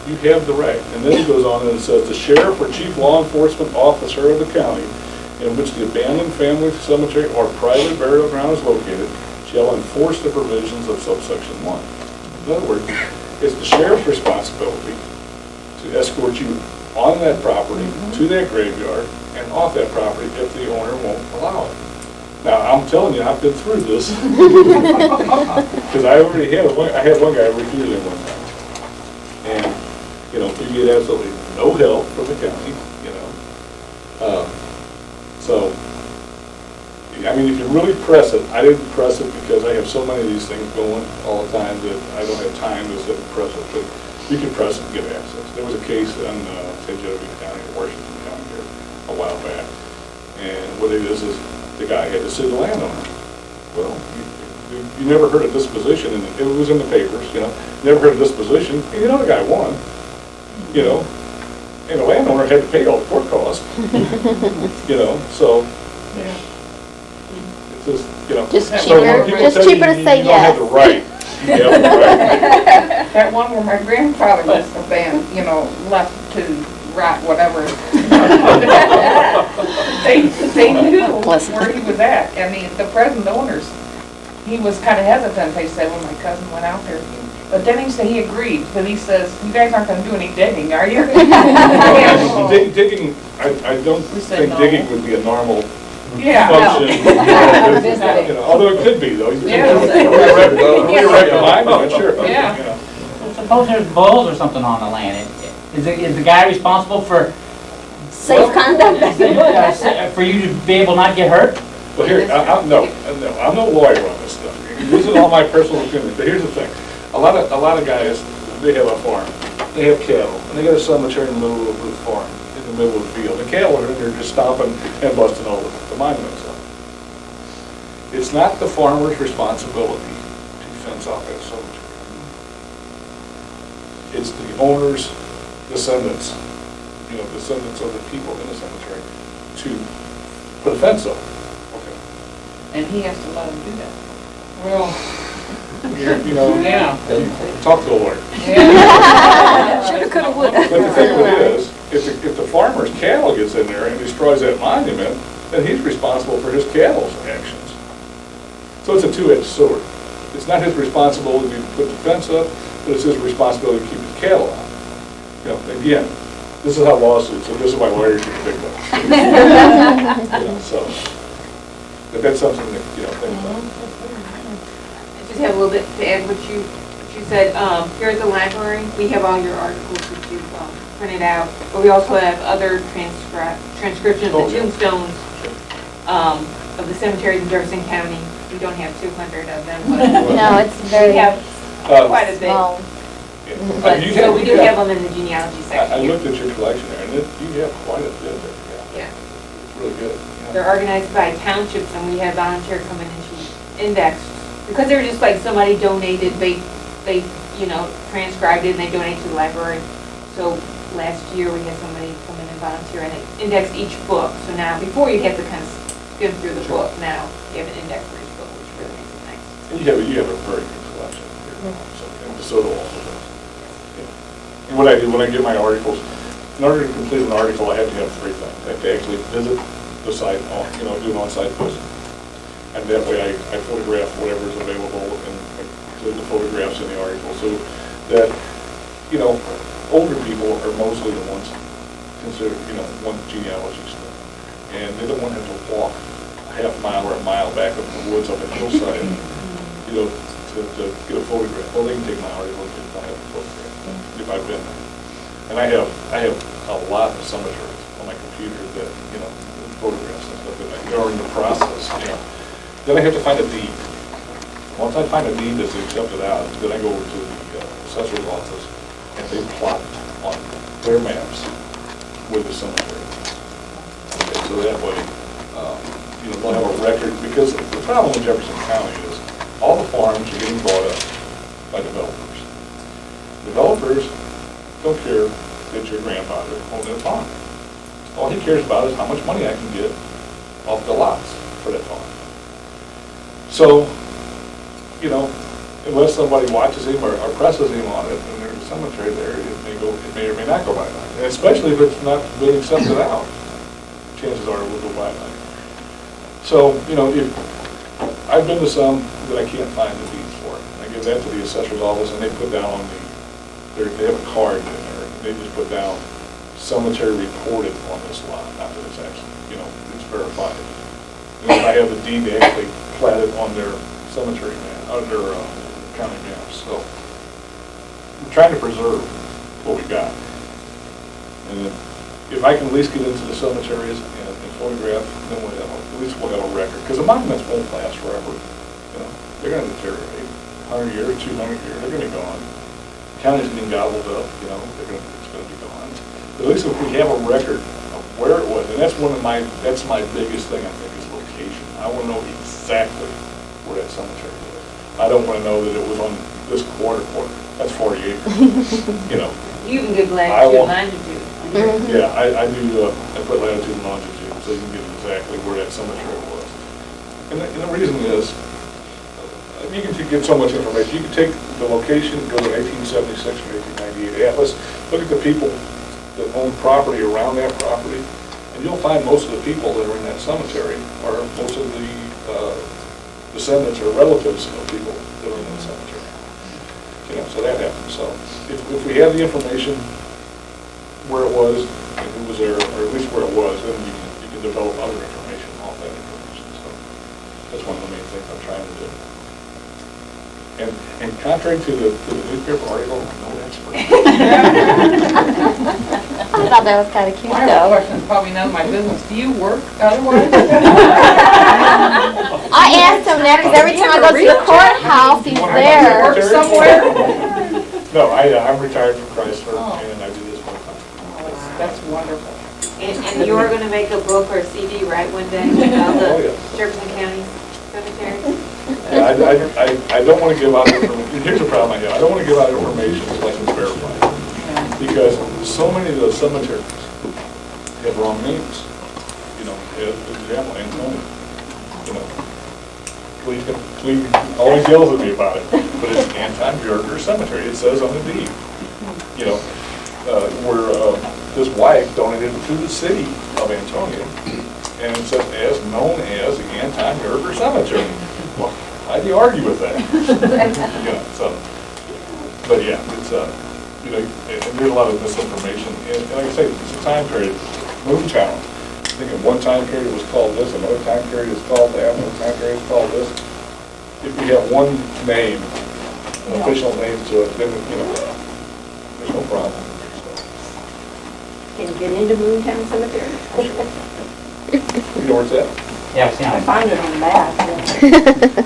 you have the right. And then it goes on and it says, the sheriff or chief law enforcement officer of the county in which the abandoned family cemetery or private burial ground is located shall enforce the provisions of subsection 1. In other words, it's the sheriff's responsibility to escort you on that property to that graveyard and off that property if the owner won't allow it. Now, I'm telling you, I've been through this. Because I already had one guy refuse it one time. And, you know, you get absolutely no help from the county, you know. So, I mean, if you really press it, I didn't press it because I have so many of these things going all the time that I don't have time to sit and press it, but you can press it and get access. There was a case in St. Genevieve County, Washington County here, a while back, and what it is the guy had to sue the landowner. Well, you never heard of disposition, and it was in the papers, you know, never heard of disposition, and you know the guy won, you know, and the landowner had to pay all the court costs, you know, so, yeah. It's just, you know. Just so when cheaper, people just tell you cheaper to you say don't have yes. the right. You have the right. That one where my grandfather must have been, you know, left to rot, whatever. They knew where he was at, and the present owners, he was kind of hesitant, they said, when my cousin went out there. But then he said he agreed, but he says, you guys aren't gonna do any digging, are you? Digging, I don't think no. digging would be a normal Yeah. function. You know, although it could be, though. You Yeah. Reerect the monument, sure. Yeah. You know. Suppose there's bulls or something on the land. Is the guy responsible for, Safe conduct? for you to be able not get hurt? Well, here, I'm no lawyer on this stuff. This is all my personal opinion, but here's the thing. A lot of guys, they have a farm, they have cattle, and they got a cemetery in the middle of the farm, in the middle of the field. The cattle are in there just stomping and busting all the monuments up. It's not the farmer's responsibility to fence off that cemetery. It's the owner's descendants, you know, descendants of the people in the cemetery, to put a fence up. Okay. And he has to let them do that. Well, you know, Yeah. talk to a lawyer. Shoulda, coulda, woulda. But the thing of it is, if the farmer's cattle gets in there and destroys that monument, then he's responsible for his cattle's actions. So it's a two-edged sword. It's not his responsibility to put the fence up, but it's his responsibility to keep his cattle out. You know, again, this is how lawsuits, and this is why lawyers get big bucks. You know, so, but that's something that, you know, think about. I just have a little bit to add what you said. Here at the library, we have all your articles that you've printed out, but we also have other transcriptions of the tombstones of the cemeteries in Jefferson County. We don't have 200 of them, but No, it's very we have quite a bit. small. But, so we do have them in the genealogy I section here. looked at your collection there, and you have quite a bit there. Yeah. It's really good. Yeah. They're organized by townships, and we have volunteers come in and index. Because they were just like somebody donated, they you know, transcribed it and they donated to the library. So last year we had somebody come in and volunteer and they indexed each book. So now, before you'd have to kind of skim through the book, now you have an index for each book, which really makes it nice. And you have a very good collection here. So, and Desoto also does. Yeah. And what I do when I get my articles, in order to complete an article, I have to have three things. I have to actually visit the site, you know, do an on-site visit. And that way I photograph whatever is available and include the photographs in the article so that, you know, older people are mostly the ones considered, you know, want genealogy stuff. And they don't want to have to walk a half mile or a mile back up in the woods up a hillside, you know, to get a photograph. Well, they can take my article if I have a photograph, if I've been there. And I have a lot of cemeteries on my computer that, you know, photographs and stuff that are in the process, you know. Then I have to find a deed. Once I find a deed that's accepted out, then I go over to the assessor's office and they plot on their maps where the cemetery is. Okay. So that way, they'll have a record, because the problem in Jefferson County is all the farms are getting bought up by developers. Developers don't care that your grandfather owned that farm. All he cares about is how much money I can get off the lots for that farm. So, unless somebody watches him or presses him on it, and there's a cemetery there, it may or may not go by-line. And especially if it's not been accepted out, chances are it will go by-line. So, I've been to some that I can't find the deeds for. I give that to the assessor's office, and they put down on they have a card in there, and they just put down cemetery reported on this lot, not that it's actually, it's verified. And then I have the deed, they actually platted on their cemetery map, on their county maps. So we're trying to preserve what we got. And if I can at least get into the cemeteries and photograph, then at least we'll have a record. Because the monuments won't last forever. They're going to deteriorate. 100 years, 200 years, they're going to be gone. The county's getting gobbled up, it's going to be gone. But at least if we have a record of where it was, and that's my biggest thing, I think, is location. I want to know exactly where that cemetery is. I don't want to know that it was on this quarter. That's 40 acres. You can give latitude and longitude. Yeah, I do, I put latitude and longitude, so you can get exactly where that cemetery was. And the reason is, you can get so much information. You can take the location, go to 1876 or 1898 atlas, look at the people that own property around that property, and you'll find most of the people that are in that cemetery are most of the descendants or relatives of people that are in that cemetery. So that happens. So if we have the information where it was and who was there, or at least where it was, then you can develop other information off that information. So that's one of the main things I'm trying to do. And contrary to the newspaper article, no expert. I thought that was kind of cute, My though. question is probably none of my business. Do you work otherwise? I asked him that because every time I go to the courthouse, he's there. Work somewhere? No, I'm retired from Chrysler, and I do this full time. That's wonderful. And you're going to make a book or a CD, right, one day, with all the Jefferson County cemeteries? Yeah, I don't want to give out information. Here's the problem I have. I don't want to give out information unless it's verified. Because so many of those cemeteries have wrong names. For example, Antonio. Cleve always yells at me about it. But it's Anton Bjerger Cemetery. It says on the deed. Where his wife donated it to the city of Antonio. And it says as known as the Anton Bjerger Cemetery. Well, how do you argue with that? But yeah, it's and there's a lot of misinformation. And like I say, it's a time period. Moontown. I think at one time period it was called this, another time period it's called that, another time period it's called this. If we have one name, an official name to it, then there's no problem. Can you get into Moontown Cemetery? You know where it's at? Yeah, I've seen I it. found it on the map.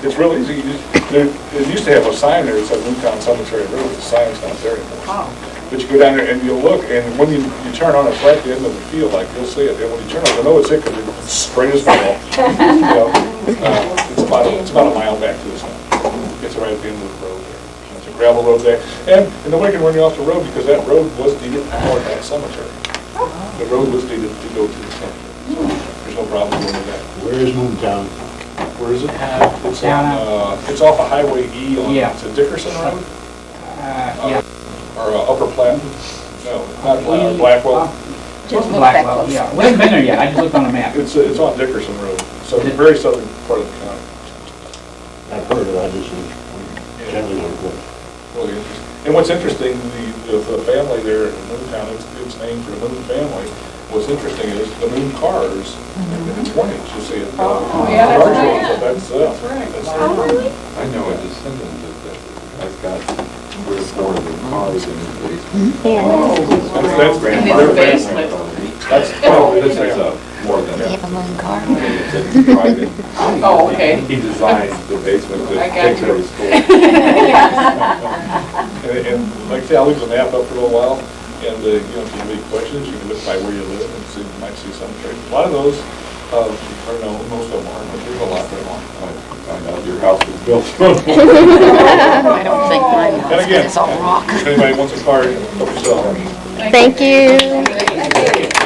It's real easy. It used to have a sign there that said Newtown Cemetery Road. The sign's not there anymore. But you go down there and you'll look, and when you turn on, it's right at the end of the field, like you'll see it. And when you turn on, you'll know it's it because it's straight as ball. It's about a mile back to the center. It's right at the end of the road there. It's a gravel road there. And nobody can run you off the road because that road was deeded for that cemetery. The road was deeded to go to the cemetery. So there's no problem with that. Where is Moontown? Where is it? It's on, it's off of Highway E on, it's a Dickerson Road? Yeah. Or Upper Platte? No, not Platte, Blackwell. Just Blackwell, yeah. We haven't been there yet, I just looked on the map. It's on Dickerson Road, so the very southern part of the county. I've heard of it, I just generally don't know. Really interesting. And what's interesting, the family there in Moontown, it's named for the Moon family. What's interesting is the Moon cars in the 20s, you see it. Yeah, that's right. That's right. I know a descendant that has got 3 or 4 of the cars in his basement. That's grandfather. Basement. This is more than that. a moon car. It's a drive-in. Oh, okay. He designed the basement to I got take you. care of his school. And like I say, I'll leave the map up for a little while. And, you know, if you have any questions, you can look by where you live and see, you might see cemeteries. A lot of those, or no, most of them aren't, but there's a lot that aren't. Find out your house was built. I don't think mine was, And again, but it's all rock. if anybody wants a card, help yourself. Thank you.